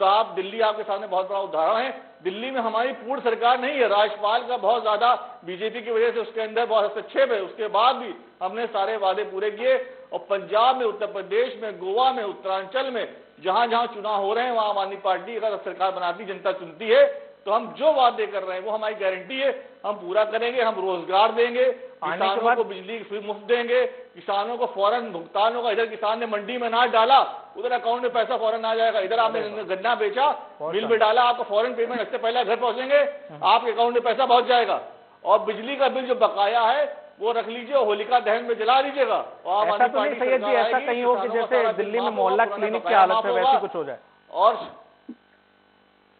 आप दिल्ली आपके सामने बहुत बड़ा उदाहरण है। दिल्ली में हमारी पूर्ण सरकार नहीं है, राज्यपाल का बहुत ज्यादा बीजेपी की वजह से उसके अंदर बहुत हस्तक्षेप है। उसके बाद भी हमने सारे वादे पूरे किए। और पंजाब में, उत्तर प्रदेश में, गोवा में, उत्तरांचल में, जहां जहां चुनाव हो रहे हैं वहां आम आदमी पार्टी अगर सरकार बनाती, जनता चुनती है, तो हम जो वादे कर रहे हैं वो हमारी गारंटी है, हम पूरा करेंगे। हम रोजगार देंगे, किसानों को बिजली मुफ्त देंगे, किसानों को फौरन भुगतान होगा। इधर किसान ने मंडी में अनाज डाला, उधर अकाउंट में पैसा फौरन आ जाएगा। इधर आपने गन्ना बेचा, बिल में डाला, आपको फौरन पेमेंट इससे पहले घर पहुंचेंगे, आपके अकाउंट में पैसा पहुंच जाएगा। और बिजली का बिल जो बकाया है वो रख लीजिए, होलिका दहन में जला दीजिएगा। ऐसा तो नहीं सैयद जी, ऐसा कहीं हो कि जैसे दिल्ली में मोहल्ला क्लिनिक की हालत है वैसी कुछ हो जाए? और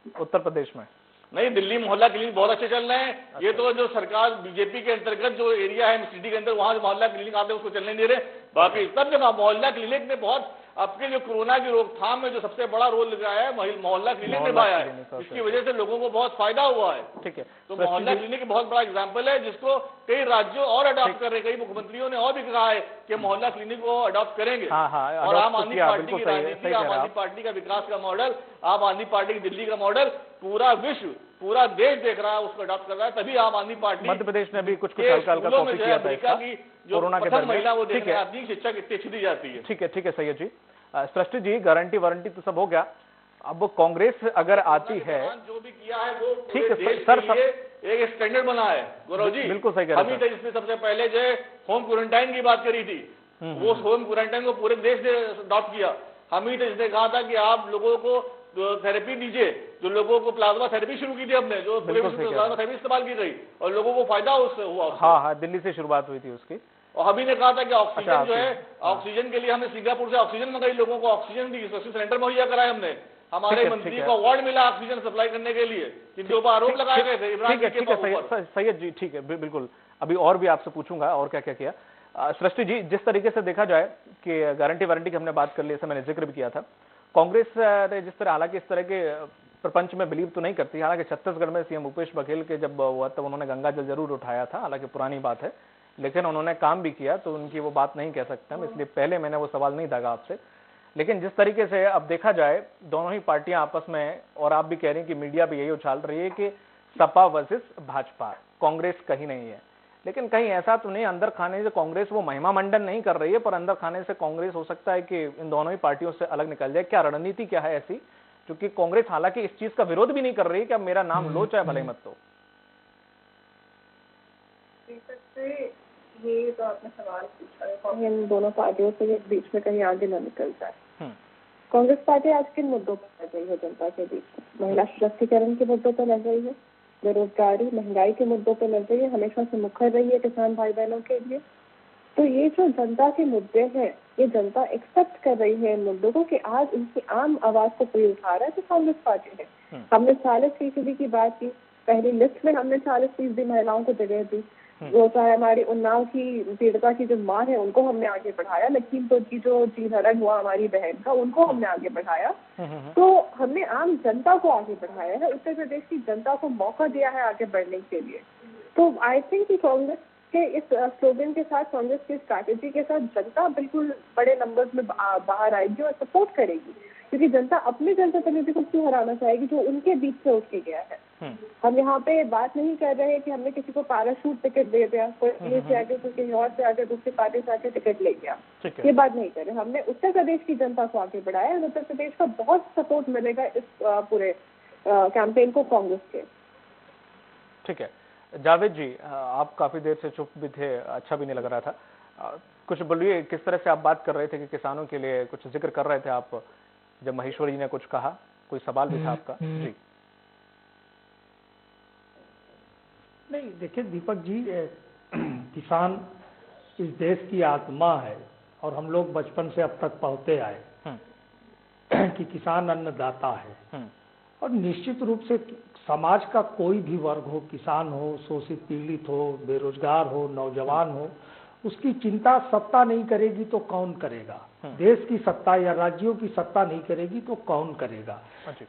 उत्तर प्रदेश में नहीं, दिल्ली मोहल्ला क्लिनिक बहुत अच्छे चल रहे हैं। ये तो जो सरकार बीजेपी के अंतर्गत जो एरिया है सिटी के अंदर, वहां मोहल्ला क्लिनिक आते हैं उसको चलने नहीं दे रहे। बाकी सब जगह मोहल्ला क्लिनिक ने बहुत आपके जो कोरोना की रोकथाम में जो सबसे बड़ा रोल लगाया है मोहल्ला क्लिनिक निभाया है, इसकी वजह से लोगों को बहुत फायदा हुआ है। ठीक है, तो मोहल्ला क्लिनिक बहुत बड़ा एग्जाम्पल है जिसको कई राज्यों और अडॉप्ट कर रहे हैं। कई मुख्यमंत्रियों ने और भी कहा है कि मोहल्ला क्लिनिक को अडॉप्ट करेंगे। और आम आदमी पार्टी की राजनीति, आम आदमी पार्टी का विकास का मॉडल, आम आदमी पार्टी की दिल्ली का मॉडल पूरा विश्व, पूरा देश देख रहा है, उसको अडॉप्ट कर रहा है। तभी आम आदमी पार्टी मध्य प्रदेश ने भी कुछ हल्का कॉपी किया था इसका, कोरोना के दौरान। महिला वो देख रहे हैं आदमी शिक्षा कितनी अच्छी दी जाती है। ठीक है सैयद जी। सृष्टि जी, गारंटी वारंटी तो सब हो गया, अब वो कांग्रेस अगर आती है, जो भी किया है वो ठीक है सर, एक स्टैंडर्ड बना है गौरव जी, बिल्कुल सही कह रहे हैं। जिसने सबसे पहले जो होम क्वारंटाइन की बात करी थी, वो होम क्वारंटाइन को पूरे देश ने अडॉप्ट किया। हम ही जिसने कहा था कि आप लोगों को थेरेपी दीजिए, जो लोगों को प्लाज्मा थेरेपी शुरू की थी हमने, जो प्लाज्मा थेरेपी इस्तेमाल की गई और लोगों को फायदा उससे हुआ। हाँ, दिल्ली से शुरुआत हुई थी उसकी। और हम ही ने कहा था कि ऑक्सीजन जो है, ऑक्सीजन के लिए हमने सिंगापुर से ऑक्सीजन मंगाई, लोगों को ऑक्सीजन दी, सिलेंडर मुहैया कराए हमने। हमारे मंत्री को अवार्ड मिला ऑक्सीजन सप्लाई करने के लिए, जिनके ऊपर आरोप लगाए गए थे इमरान जी के ऊपर। सैयद जी, ठीक है, बिल्कुल, अभी और भी आपसे पूछूंगा और क्या क्या किया। सृष्टि जी, जिस तरीके से देखा जाए कि गारंटी वारंटी की हमने बात कर ली, ऐसा मैंने जिक्र भी किया था, कांग्रेस ने जिस तरह, हालांकि इस तरह के प्रपंच में बिलीव तो नहीं करती, हालांकि छत्तीसगढ़ में सीएम भूपेश बघेल के जब हुआ तब उन्होंने गंगा जल जरूर उठाया था, हालांकि पुरानी बात है, लेकिन उन्होंने काम भी किया, तो उनकी वो बात नहीं कह सकते हम, इसलिए पहले मैंने वो सवाल नहीं दागा आपसे। लेकिन जिस तरीके से अब देखा जाए दोनों ही पार्टियां आपस में, और आप भी कह रही हैं कि मीडिया भी यही उछाल रही है कि सपा वर्सेस भाजपा, कांग्रेस कहीं नहीं है, लेकिन कहीं ऐसा तो नहीं अंदर खाने से कांग्रेस वो महिमा मंडन नहीं कर रही है, पर अंदर खाने से कांग्रेस हो सकता है कि इन दोनों ही पार्टियों से अलग निकल जाए? क्या रणनीति क्या है ऐसी, क्योंकि कांग्रेस हालांकि इस चीज का विरोध भी नहीं कर रही है कि अब मेरा नाम लो चाहे भले ही मत दो। ये तो आपने सवाल पूछा है, इन दोनों पार्टियों से ये बीच में कहीं आगे न निकल जाए। कांग्रेस पार्टी आज किन मुद्दों पर लड़ रही है जनता के बीच में? महिला सशक्तिकरण के मुद्दों पर लड़ रही है, बेरोजगारी महंगाई के मुद्दों पर लड़ रही है, हमेशा से मुखर रही है किसान भाई बहनों के लिए। तो ये जो जनता के मुद्दे हैं, ये जनता एक्सेप्ट कर रही है इन मुद्दों को कि आज इनकी आम आवाज को कोई उठा रहा है, तो कांग्रेस पार्टी है। हमने 40% की बात की, पहली लिस्ट में हमने 40% महिलाओं को जगह दी, वो चाहे हमारी उन्नाव की पीड़िता की जो माँ है उनको हमने आगे बढ़ाया, लखीमपुर की जो जीहरण हुआ हमारी बहन का, उनको हमने आगे बढ़ाया। तो हमने आम जनता को आगे बढ़ाया है, उत्तर प्रदेश की जनता को मौका दिया है आगे बढ़ने के लिए। तो आई थिंक कि कांग्रेस के इस स्लोगन के साथ, कांग्रेस की स्ट्रैटेजी के साथ जनता बिल्कुल बड़े नंबर्स में बाहर आएगी और सपोर्ट करेगी, क्योंकि जनता अपने जनप्रतिनिधि को क्यों हराना चाहेगी जो उनके बीच से उठ के गया है। हम यहाँ पे बात नहीं कर रहे हैं कि हमने किसी को पैराशूट टिकट दे दिया, कोई ये से आके कोई कहीं और से आके दूसरी पार्टी से आके टिकट ले गया, ये बात नहीं कर रहे। हमने उत्तर प्रदेश की जनता को आगे बढ़ाया और उत्तर प्रदेश का बहुत सपोर्ट मिलेगा इस पूरे कैंपेन को कांग्रेस के। ठीक है जावेद जी, आप काफी देर से चुप भी थे, अच्छा भी नहीं लग रहा था, कुछ बोलिए, किस तरह से आप बात कर रहे थे कि किसानों के लिए कुछ जिक्र कर रहे थे आप, जब महेश्वरी जी ने कुछ कहा, कोई सवाल भी था आपका? जी नहीं, देखिए दीपक जी, किसान इस देश की आत्मा है और हम लोग बचपन से अब तक पढ़ते आए कि किसान अन्नदाता है। और निश्चित रूप से समाज का कोई भी वर्ग हो, किसान हो, शोषित पीड़ित हो, बेरोजगार हो, नौजवान हो, उसकी चिंता सत्ता नहीं करेगी तो कौन करेगा? देश की सत्ता या राज्यों की सत्ता नहीं करेगी तो कौन करेगा?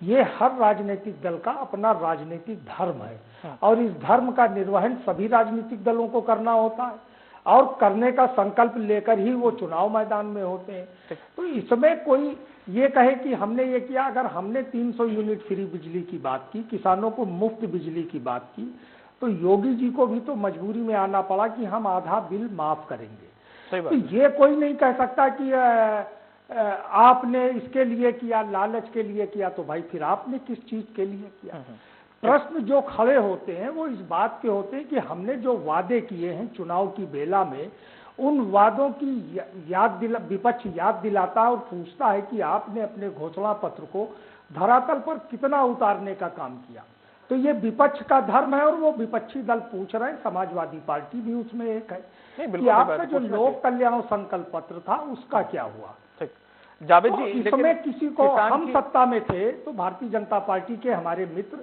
ये हर राजनीतिक दल का अपना राजनीतिक धर्म है और इस धर्म का निर्वहन सभी राजनीतिक दलों को करना होता है और करने का संकल्प लेकर ही वो चुनाव मैदान में होते हैं। तो इसमें कोई ये कहे कि हमने ये किया, अगर हमने 300 यूनिट फ्री बिजली की बात की, किसानों को मुफ्त बिजली की बात की, तो योगी जी को भी तो मजबूरी में आना पड़ा कि हम आधा बिल माफ करेंगे। तो ये कोई नहीं कह सकता कि आपने इसके लिए किया, लालच के लिए किया, तो भाई फिर आपने किस चीज के लिए किया? प्रश्न जो खड़े होते हैं वो इस बात के होते हैं कि हमने जो वादे किए हैं चुनाव की बेला में, उन वादों की विपक्ष याद दिलाता है और पूछता है कि आपने अपने घोषणा पत्र को धरातल पर कितना उतारने का काम किया। तो ये विपक्ष का धर्म है और वो विपक्षी दल पूछ रहे हैं, समाजवादी पार्टी भी उसमें एक है कि आपका जो लोक कल्याण संकल्प पत्र था उसका क्या हुआ। जावेद जी, इसमें किसी को, हम सत्ता में थे तो भारतीय जनता पार्टी के हमारे मित्र,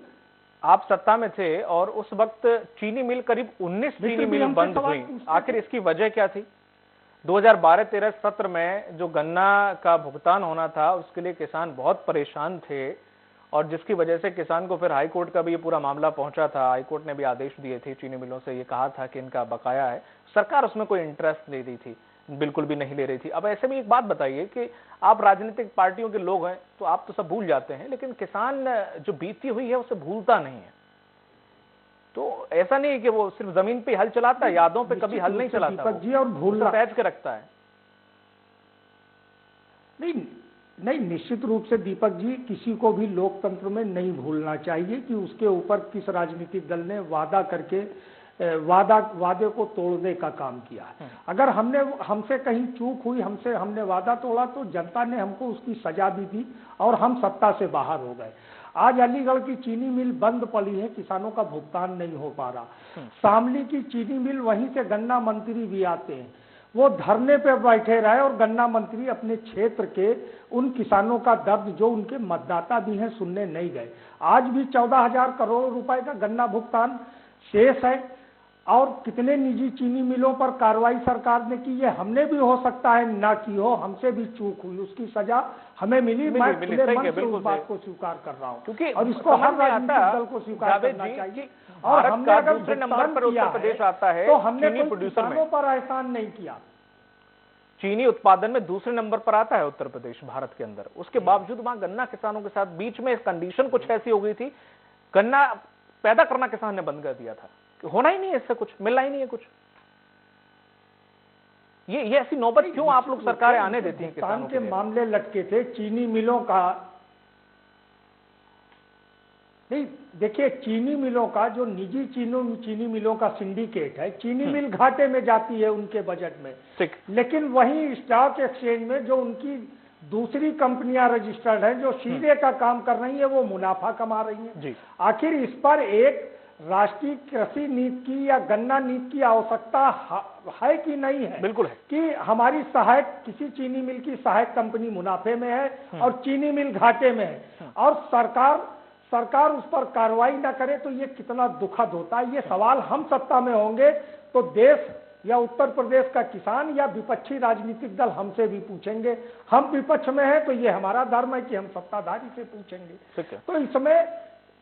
आप सत्ता में थे और उस वक्त चीनी मिल करीब 19 चीनी मिल बंद हुई, आखिर इसकी वजह क्या थी? 2012-13 सत्र में जो गन्ना का भुगतान होना था उसके लिए किसान बहुत परेशान थे और जिसकी वजह से किसान को फिर हाईकोर्ट का भी ये पूरा मामला पहुंचा था। हाईकोर्ट ने भी आदेश दिए थे चीनी मिलों से, ये कहा था कि इनका बकाया है, सरकार उसमें कोई इंटरेस्ट नहीं दी थी, बिल्कुल भी नहीं ले रही थी। अब ऐसे में एक बात बताइए कि आप राजनीतिक पार्टियों के लोग हैं तो आप तो सब भूल जाते हैं, लेकिन किसान जो बीती हुई है उसे भूलता नहीं है। तो ऐसा नहीं है कि वो सिर्फ जमीन पे हल चलाता है, यादों पे कभी हल नहीं चलाता जी, और भूलना पैच के रखता है। नहीं, निश्चित रूप से दीपक जी, किसी को भी लोकतंत्र में नहीं भूलना चाहिए कि उसके ऊपर किस राजनीतिक दल ने वादा करके वादे को तोड़ने का काम किया है। अगर हमसे कहीं चूक हुई, हमने वादा तोड़ा, तो जनता ने हमको उसकी सजा भी दी और हम सत्ता से बाहर हो गए। आज अलीगढ़ की चीनी मिल बंद पड़ी है, किसानों का भुगतान नहीं हो पा रहा। शामली की चीनी मिल, वहीं से गन्ना मंत्री भी आते हैं, वो धरने पे बैठे रहे और गन्ना मंत्री अपने क्षेत्र के उन किसानों का दर्द जो उनके मतदाता भी हैं सुनने नहीं गए। आज भी 14,000 करोड़ रुपए का गन्ना भुगतान शेष है और कितने निजी चीनी मिलों पर कार्रवाई सरकार ने की, ये हमने भी हो सकता है ना की हो, हमसे भी चूक हुई, उसकी सजा हमें मिली। मैं खुले मन से उस बात को स्वीकार कर रहा हूँ, क्योंकि और इसको हर राजनीतिक दल को स्वीकार करना चाहिए। और हमने अगर दूसरे नंबर पर उत्तर प्रदेश आता है तो हमने कोई किसानों पर एहसान नहीं किया। चीनी उत्पादन में दूसरे नंबर पर आता है उत्तर प्रदेश भारत के अंदर, उसके बावजूद वहां गन्ना किसानों के साथ बीच में कंडीशन कुछ ऐसी हो गई थी, गन्ना पैदा करना किसान ने बंद कर दिया था, होना ही नहीं है, इससे कुछ मिलना ही नहीं है कुछ। ये ऐसी नौबत क्यों आप लोग सरकारें आने देती हैं किसानों के मामले लटके थे चीनी मिलों का। नहीं, देखिए चीनी मिलों का जो निजी चीनी मिलों का सिंडिकेट है, चीनी मिल घाटे में जाती है उनके बजट में, लेकिन वहीं स्टॉक एक्सचेंज में जो उनकी दूसरी कंपनियां रजिस्टर्ड हैं जो शीरे का काम कर रही है, वो मुनाफा कमा रही हैं। आखिर इस पर एक राष्ट्रीय कृषि नीति की या गन्ना नीति की आवश्यकता है कि नहीं है? बिल्कुल है कि हमारी सहायक किसी चीनी मिल की सहायक कंपनी मुनाफे में है और चीनी मिल घाटे में है और सरकार उस पर कार्रवाई ना करे तो ये कितना दुखद होता है। ये सवाल हम सत्ता में होंगे तो देश या उत्तर प्रदेश का किसान या विपक्षी राजनीतिक दल हमसे भी पूछेंगे। हम विपक्ष में हैं तो ये हमारा धर्म है कि हम सत्ताधारी से पूछेंगे। तो इसमें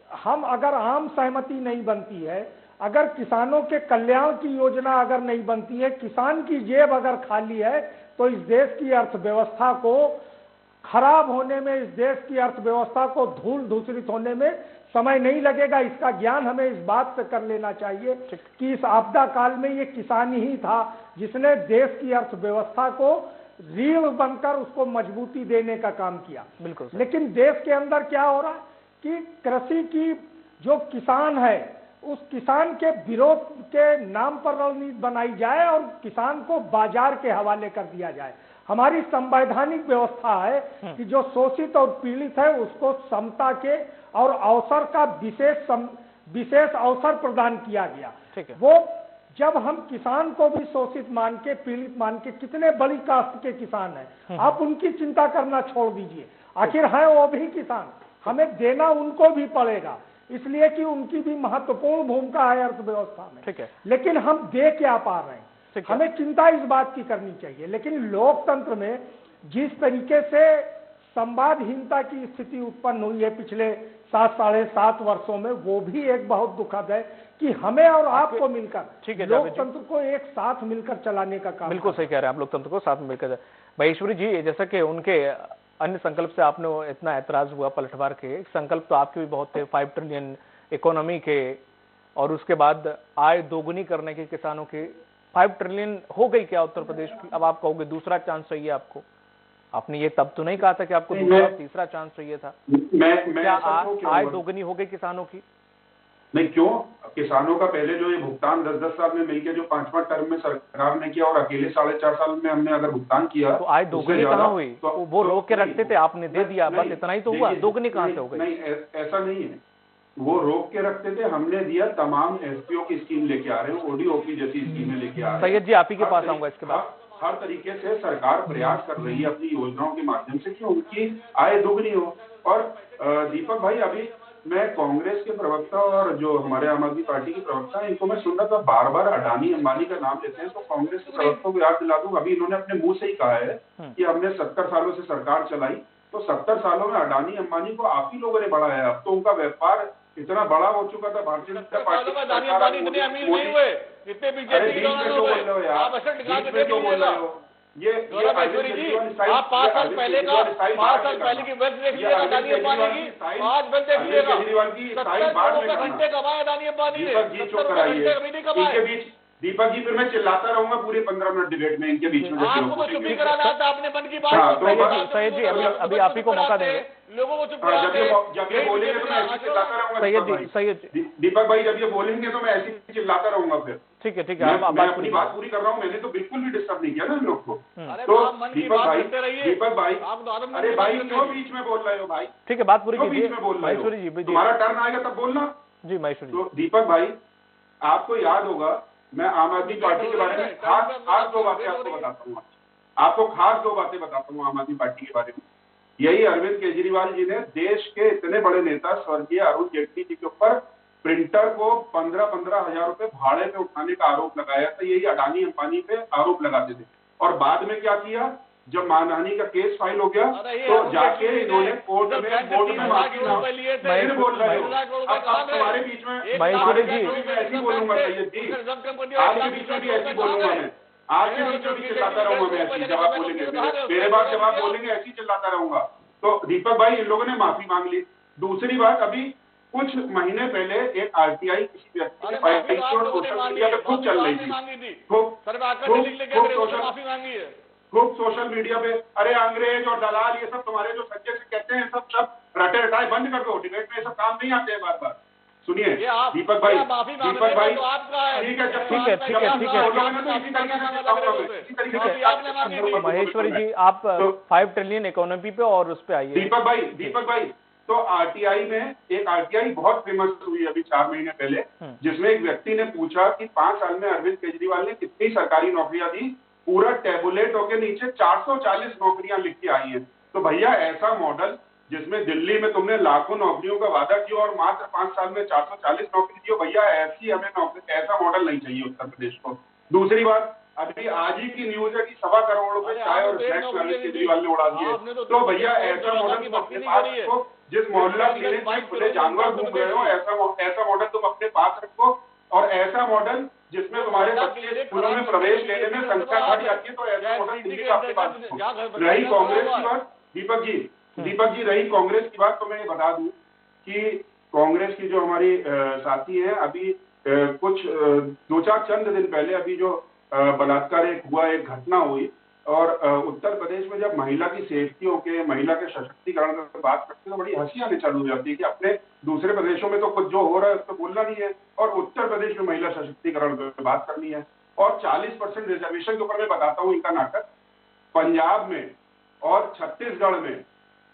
हम अगर आम सहमति नहीं बनती है, अगर किसानों के कल्याण की योजना अगर नहीं बनती है, किसान की जेब अगर खाली है, तो इस देश की अर्थव्यवस्था को खराब होने में, इस देश की अर्थव्यवस्था को धूल धूसरित होने में समय नहीं लगेगा। इसका ज्ञान हमें इस बात से कर लेना चाहिए कि इस आपदा काल में ये किसान ही था जिसने देश की अर्थव्यवस्था को रीढ़ बनकर उसको मजबूती देने का काम किया। बिल्कुल। लेकिन देश के अंदर क्या हो रहा है कि कृषि की जो किसान है उस किसान के विरोध के नाम पर रणनीति बनाई जाए और किसान को बाजार के हवाले कर दिया जाए। हमारी संवैधानिक व्यवस्था है कि जो शोषित और पीड़ित है उसको समता के और अवसर का विशेष अवसर प्रदान किया गया। वो जब हम किसान को भी शोषित मान के, पीड़ित मान के, कितने बड़ी कास्ट के किसान हैं, आप उनकी चिंता करना छोड़ दीजिए, आखिर हैं वो भी किसान, हमें देना उनको भी पड़ेगा, इसलिए कि उनकी भी महत्वपूर्ण भूमिका है अर्थव्यवस्था में। ठीक है, लेकिन हम दे क्या पा रहे हैं, हमें चिंता इस बात की करनी चाहिए। लेकिन लोकतंत्र में जिस तरीके से संवादहीनता की स्थिति उत्पन्न हुई है पिछले 7-7.5 वर्षों में, वो भी एक बहुत दुखद है कि हमें और आपको मिलकर लोकतंत्र को एक साथ मिलकर चलाने का काम। बिल्कुल सही कह रहे हैं आप, लोकतंत्र को साथ में मिलकर। महेश्वरी जी, जैसा कि उनके अन्य संकल्प से आपने इतना ऐतराज हुआ पलटवार के, संकल्प तो आपके भी बहुत थे, 5 ट्रिलियन इकोनॉमी के, और उसके बाद आय दोगुनी करने के किसानों के। 5 ट्रिलियन हो गई क्या उत्तर प्रदेश की? अब आप कहोगे दूसरा चांस चाहिए आपको, आपने ये तब तो नहीं कहा था कि आपको दूसरा तीसरा चांस चाहिए था। क्या आय दोगुनी हो गई किसानों की? नहीं, क्यों? किसानों का पहले जो ये भुगतान 10-10 साल में मिलकर जो 5वां टर्म में सरकार ने किया और अकेले 4.5 साल में हमने अगर भुगतान किया तो आय दोगुनी कहाँ हुई? तो वो रोक के रखते थे, आपने दे दिया, बस इतना ही तो हुआ, दोगुनी कहाँ से हो गई? नहीं, ऐसा नहीं है, वो रोक के रखते थे, हमने दिया। तमाम एसपीओ की स्कीम लेके आ रहे हैं, ओडीओपी जैसी स्कीमें लेके आ रहे हैं। सैयद जी, आप ही के पास आऊंगा इसके बाद। हर तरीके से सरकार प्रयास कर रही है अपनी योजनाओं के माध्यम से कि उनकी आय दोगुनी हो। और दीपक भाई, अभी मैं कांग्रेस के प्रवक्ता और जो हमारे आम आदमी पार्टी के प्रवक्ता है, इनको मैं सुन रहा था, बार बार अडानी अंबानी का नाम लेते हैं, तो कांग्रेस के प्रवक्ता को याद दिला दूं, अभी इन्होंने अपने मुंह से ही कहा है कि हमने 70 सालों से सरकार चलाई, तो 70 सालों में अडानी अंबानी को आप ही लोगों ने बढ़ाया है। अब तो उनका व्यापार इतना बड़ा हो चुका था, भारतीय जनता पार्टी जितने बीजेपी के ये आप 5 साल पहले की वेल्थ देख लीजिएगा अडानी अंबानी की, आज वेल्थ देख लीजिएगा, 70 घंटे कमाए अडानी अंबानी ने, 70 घंटे कभी नहीं कमाए। दीपक जी, फिर मैं चिल्लाता रहूंगा पूरे 15 मिनट डिबेट में इनके बीच में। आपको तो चुप्पी कराना था, आपने मन की बात। सैयद जी, अभी आप ही को मौका देंगे। लोगों को चुप जब ये बोलेंगे तो मैं ऐसे चिल्लाता रहूंगा। सैयद जी, दीपक भाई, जब ये बोलेंगे तो मैं ऐसे चिल्लाता रहूंगा फिर। ठीक है, मैं अपनी बात पूरी कर रहा हूँ, मैंने तो बिल्कुल भी डिस्टर्ब नहीं किया ना इन लोग को। तो दीपक भाई, अरे भाई क्यों बीच में बोल रहे हो भाई? ठीक है, बात पूरी कीजिए। बीच में बोल रहे महेश्वरी जी, हो, तुम्हारा टर्न आएगा तब बोलना जी। महेश्वरी, तो दीपक भाई, आपको याद होगा, मैं आम आदमी पार्टी के बारे में खास 2 बातें आपको बताता हूँ। आपको खास 2 बातें बताता हूँ आम आदमी पार्टी के बारे में। यही अरविंद केजरीवाल जी ने देश के इतने बड़े नेता स्वर्गीय अरुण जेटली जी के ऊपर प्रिंटर को 15-15 हजार रुपए भाड़े पे उठाने का आरोप लगाया था। यही अडानी अंबानी पे आरोप लगाते थे। और बाद में क्या किया, जब मानहानि का केस फाइल हो गया तो जाके इन्होंने कोर्ट में बोर्ड में माफी मांगी। बोल रहे हो अब तुम्हारे बीच में महेश्वरी जी ऐसी बोलूंगा सैयद जी, आज के बीच में भी ऐसी बोलूंगा मैं, आज के बीच में भी चिल्लाता रहूंगा मैं, ऐसी जवाब बोलेंगे मेरे बाद जवाब बोलेंगे ऐसी चिल्लाता रहूंगा। तो दीपक भाई इन लोगों ने माफी मांग ली। दूसरी बात, अभी कुछ महीने पहले एक आरटीआई किसी व्यक्ति ने सोशल मीडिया पे खूब चल रही थी, खूब सोशल मीडिया पे, अरे अंग्रेज और दलाल ये सब तुम्हारे जो सच्चे से कहते हैं सब रटे रटाए बंद कर दो, डिबेट में ये सब काम नहीं आते हैं बार बार। सुनिए दीपक भाई ठीक है महेश्वरी जी, आप 5 ट्रिलियन इकोनॉमी पे और उस पे आइए। दीपक भाई तो आरटीआई में एक आरटीआई बहुत फेमस हुई अभी 4 महीने पहले, जिसमें एक व्यक्ति ने पूछा कि 5 साल में अरविंद केजरीवाल ने कितनी सरकारी नौकरियां दी, पूरा टेबुलेट होके नीचे 440 नौकरियां लिख के आई हैं। तो भैया ऐसा मॉडल जिसमें दिल्ली में तुमने लाखों नौकरियों का वादा किया और मात्र 5 साल में 440 नौकरी दी, भैया ऐसी हमें नौकरी, ऐसा मॉडल नहीं चाहिए उत्तर प्रदेश को। दूसरी बात, अभी आज ही की न्यूज है कि 1.25 करोड़ रुपए चाय और स्नैक्स अरविंद केजरीवाल ने उड़ा दिए। तो भैया ऐसा मॉडल तुम अपने पास रखो, जिस मोहल्ला क्लिनिक में खुले जानवर घूम रहे हो ऐसा मॉडल तुम अपने पास रखो, और ऐसा मॉडल जिसमें तुम्हारे बच्चे स्कूलों में प्रवेश लेने में संख्या घट जाती है, तो ऐसा मॉडल दिल्ली का आपके पास रखो। रही कांग्रेस की बात दीपक जी रही कांग्रेस की बात, तो मैं ये बता दूं कि कांग्रेस की जो हमारी साथी हैं, अभी कुछ 2-4 चंद दिन पहले अभी जो बलात्कार एक घटना हुई, और उत्तर प्रदेश में जब महिला की सेफ्टियों के, महिला के सशक्तिकरण की बात करते हैं तो बड़ी हंसी आने चालू हो जाती है कि अपने दूसरे प्रदेशों में तो कुछ जो हो रहा है उस पर बोलना नहीं है, और उत्तर प्रदेश में महिला सशक्तिकरण पर बात करनी है। और 40% रिजर्वेशन के ऊपर मैं बताता हूँ इनका नाटक। पंजाब में और छत्तीसगढ़ में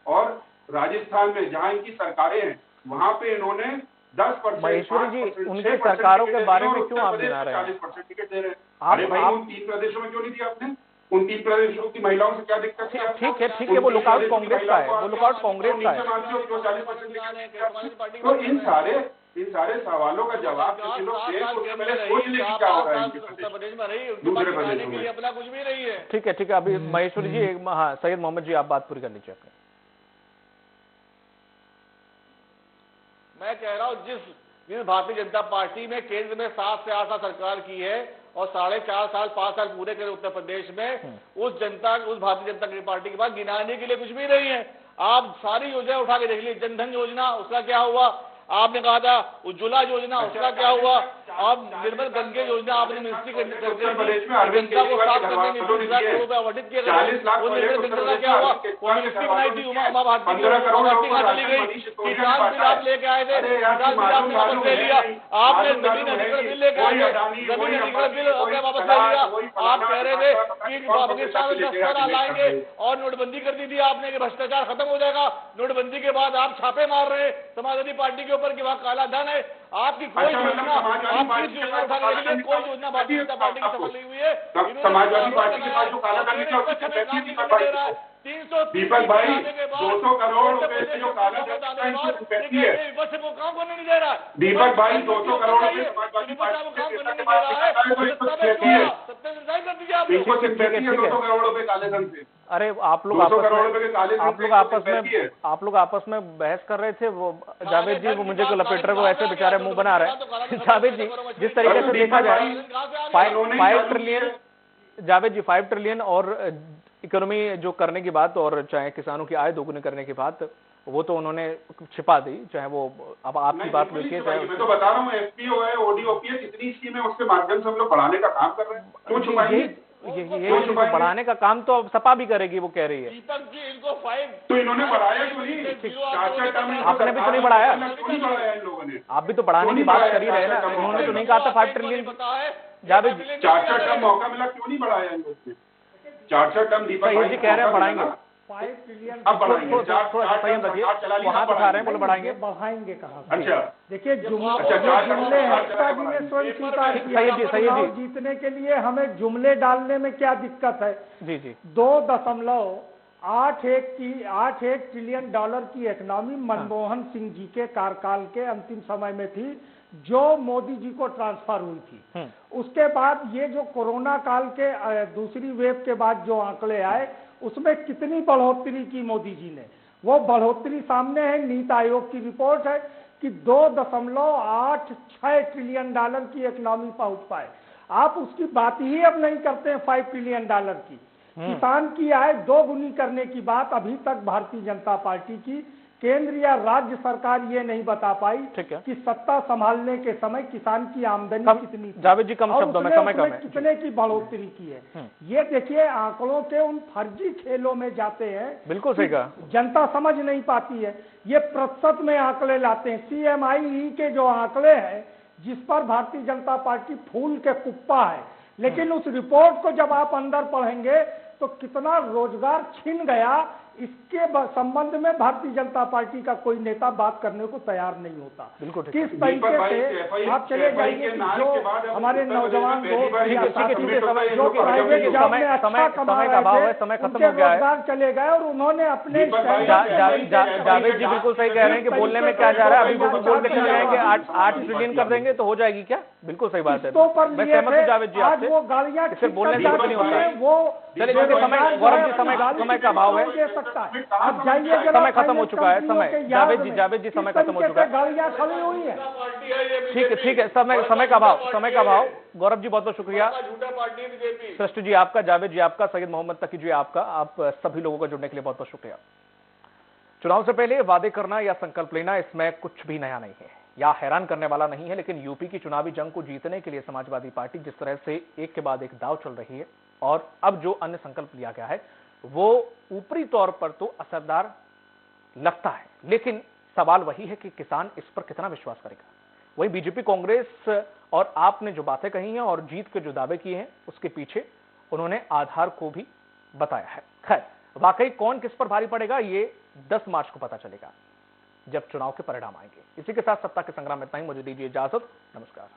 और राजस्थान में जहां इनकी सरकारें हैं, वहां पे इन्होंने 10%, महेश्वरी जी उनकी सरकारों के बारे में क्यों आप गिना रहे हैं? 40% टिकट दे रहे हैं। अरे भाई उन 3 प्रदेशों में क्यों नहीं दिया आपने? उन 3 प्रदेशों की महिलाओं से क्या दिक्कत है? ठीक है, वो लुकआउट कांग्रेस का है, वो लुकआउट कांग्रेस का है। तो इन सारे सवालों का जवाब पहले सोच ले क्या हो रहा है दूसरे प्रदेशों में। अपना कुछ भी नहीं है। ठीक है, अभी महेश्वरी जी, हाँ सैयद मोहम्मद जी आप बात पूरी कर लीजिए अपनी। मैं कह रहा हूं जिस भारतीय जनता पार्टी में केंद्र में 7 से 8 साल सरकार की है और 4.5 साल 5 साल पूरे करे उत्तर प्रदेश में, उस भारतीय जनता पार्टी के पास गिनाने के लिए कुछ भी नहीं है। आप सारी योजना उठा के देख लीजिए, जनधन योजना उसका क्या हुआ, आपने कहा था उज्ज्वला योजना उसका क्या हुआ, अब निर्मल गंगे योजना आपने मिनिस्ट्री जनता को साफ करने में 20 लाख करोड़ रुपए आवंटित किए गए, वो निर्मल गंगे का क्या हुआ, वो मिनिस्ट्री बनाई थी उमा भारती चली गई, किसान बिल आप लेके आए थे, किसान बिल आपने वापस ले लिया, आपने जमीन अधिग्रहण बिल लेके आए थे, जमीन अधिग्रहण बिल आपने वापस ले लिया। आप कह रहे थे कि पाकिस्तान में 10 साल लाएंगे और नोटबंदी कर दी थी आपने कि भ्रष्टाचार खत्म हो जाएगा। नोटबंदी के बाद आप छापे मार रहे हैं समाजवादी पार्टी के ऊपर कि वहाँ काला धन है। आपकी कोई योजना, आपकी योजना उठाने के लिए कोई योजना भारतीय जनता पार्टी की सफल नहीं हुई है। समाजवादी पार्टी के पास जो काला धन है, दीपक भाई 200 करोड़ रुपए जो काला धन है, विपक्ष को काम करने नहीं दे रहा है। दीपक भाई 200 करोड़ रुपए समाजवादी पार्टी को काम करने नहीं दे रहा है, इनको सिंपैथी है 200 करोड़ रुपए काले धन से। अरे आप लोग आपस में बहस कर रहे थे, वो जावेद जी वो मुझे को लपेट रहे, वो ऐसे बेचारे मुंह बना रहे हैं। जावेद जी जिस तरीके से देखा जाए 5 ट्रिलियन, जावेद जी 5 ट्रिलियन और इकोनॉमी जो करने की बात, और चाहे किसानों की आय दोगुनी करने की बात, वो तो उन्होंने छिपा दी। चाहे वो अब आपकी बात देखिए, मैं तो बता रहा हूँ एफपीओ है, ओडीओपीएस, इतनी स्कीम है, उसके माध्यम से हम लोग बढ़ाने का काम कर रहे हैं। क्यों छुपाएंगे? ये बढ़ाने का काम तो अब सपा भी करेगी, वो कह रही है। दीपक जी इनको 5 तो इन्होंने बढ़ाया क्यों नहीं? आपने भी तो नहीं बढ़ाया, इन लोगों ने। आप भी तो बढ़ाने की बात कर ही रहे ना, इन्होंने तो नहीं कहा था 5 ट्रिलियन। जावेद जी 4 टर्म मौका मिला, क्यों नहीं बढ़ाया इन लोगों ने? 4 टर्म दीपक भाई जी कह रहे हैं बढ़ाएंगे, 5 ट्रिलियन अब बढ़ाएंगे, थोड़ा संयम रखिए, वहाँ दिखा रहे हैं बोले बढ़ाएंगे। बढ़ाएंगे कहा? अच्छा देखिए जुमले एकता जी ने स्वयं स्वीकार किया, चुनाव जीतने के लिए हमें जुमले डालने में क्या दिक्कत है? जी 2.81 ट्रिलियन डॉलर की इकोनॉमी मनमोहन सिंह जी के कार्यकाल के अंतिम समय में थी, जो मोदी जी को ट्रांसफर हुई थी। उसके बाद ये जो कोरोना काल के दूसरी वेव के बाद जो आंकड़े आए, उसमें कितनी बढ़ोतरी की मोदी जी ने, वो बढ़ोतरी सामने है। नीति आयोग की रिपोर्ट है कि 2.86 ट्रिलियन डॉलर की इकोनॉमी पहुंच पाए। आप उसकी बात ही अब नहीं करते हैं 5 ट्रिलियन डॉलर की। किसान की आय 2 गुनी करने की बात अभी तक भारतीय जनता पार्टी की केंद्र या राज्य सरकार ये नहीं बता पाई कि सत्ता संभालने के समय किसान की आमदनी कितनी थी। जावेद जी, कम शब्दों में, समय कम है, कितने की बढ़ोतरी की है। ये देखिए, आंकड़ों के उन फर्जी खेलों में जाते हैं। बिल्कुल सही कहा। जनता समझ नहीं पाती है। ये प्रतिशत में आंकड़े लाते हैं। CMIE के जो आंकड़े हैं, जिस पर भारतीय जनता पार्टी फूल के कुप्पा है, लेकिन उस रिपोर्ट को जब आप अंदर पढ़ेंगे तो कितना रोजगार छिन गया, इसके संबंध में भारतीय जनता पार्टी का कोई नेता बात करने को तैयार नहीं होता। बिल्कुल किस तरीके से आप चले जाइए, जो हमारे नौजवान लोग जो प्राइवेट जॉब में अच्छा कमा रहे थे, उनके रोजगार चले गए और उन्होंने अपने जावेद जी बिल्कुल सही कह रहे हैं कि बोलने में क्या जा रहा है। अभी बोल के चले जाएंगे 8 ट्रिलियन कर देंगे तो हो जाएगी क्या? बिल्कुल सही बात है, मैं सहमत हूं जावेद जी आपसे। वो गाड़ियां सिर्फ बोलने से कुछ नहीं होता है। वो चलिए, क्योंकि समय, गौरव जी, समय का अभाव है, अब जाइए, समय खत्म हो चुका है। समय, जावेद जी समय खत्म हो चुका है। गाड़ियां खड़ी हुई है। ठीक है, समय का अभाव। गौरव जी बहुत बहुत शुक्रिया। सृष्टि जी आपका, जावेद जी आपका, सैयद मोहम्मद तकी जी आपका, आप सभी लोगों का जुड़ने के लिए बहुत बहुत शुक्रिया। चुनाव से पहले वादे करना या संकल्प लेना, इसमें कुछ भी नया नहीं है या हैरान करने वाला नहीं है। लेकिन यूपी की चुनावी जंग को जीतने के लिए समाजवादी पार्टी जिस तरह से एक के बाद एक दांव चल रही है, और अब जो अन्य संकल्प लिया गया है, वो ऊपरी तौर पर तो असरदार लगता है, लेकिन सवाल वही है कि किसान इस पर कितना विश्वास करेगा। वही बीजेपी, कांग्रेस और आप ने जो बातें कही हैं और जीत के जो दावे किए हैं, उसके पीछे उन्होंने आधार को भी बताया है। खैर, वाकई कौन किस पर भारी पड़ेगा, ये 10 मार्च को पता चलेगा, जब चुनाव के परिणाम आएंगे। इसी के साथ सत्ता के संग्राम में इतना ही। मुझे दीजिए इजाजत। नमस्कार।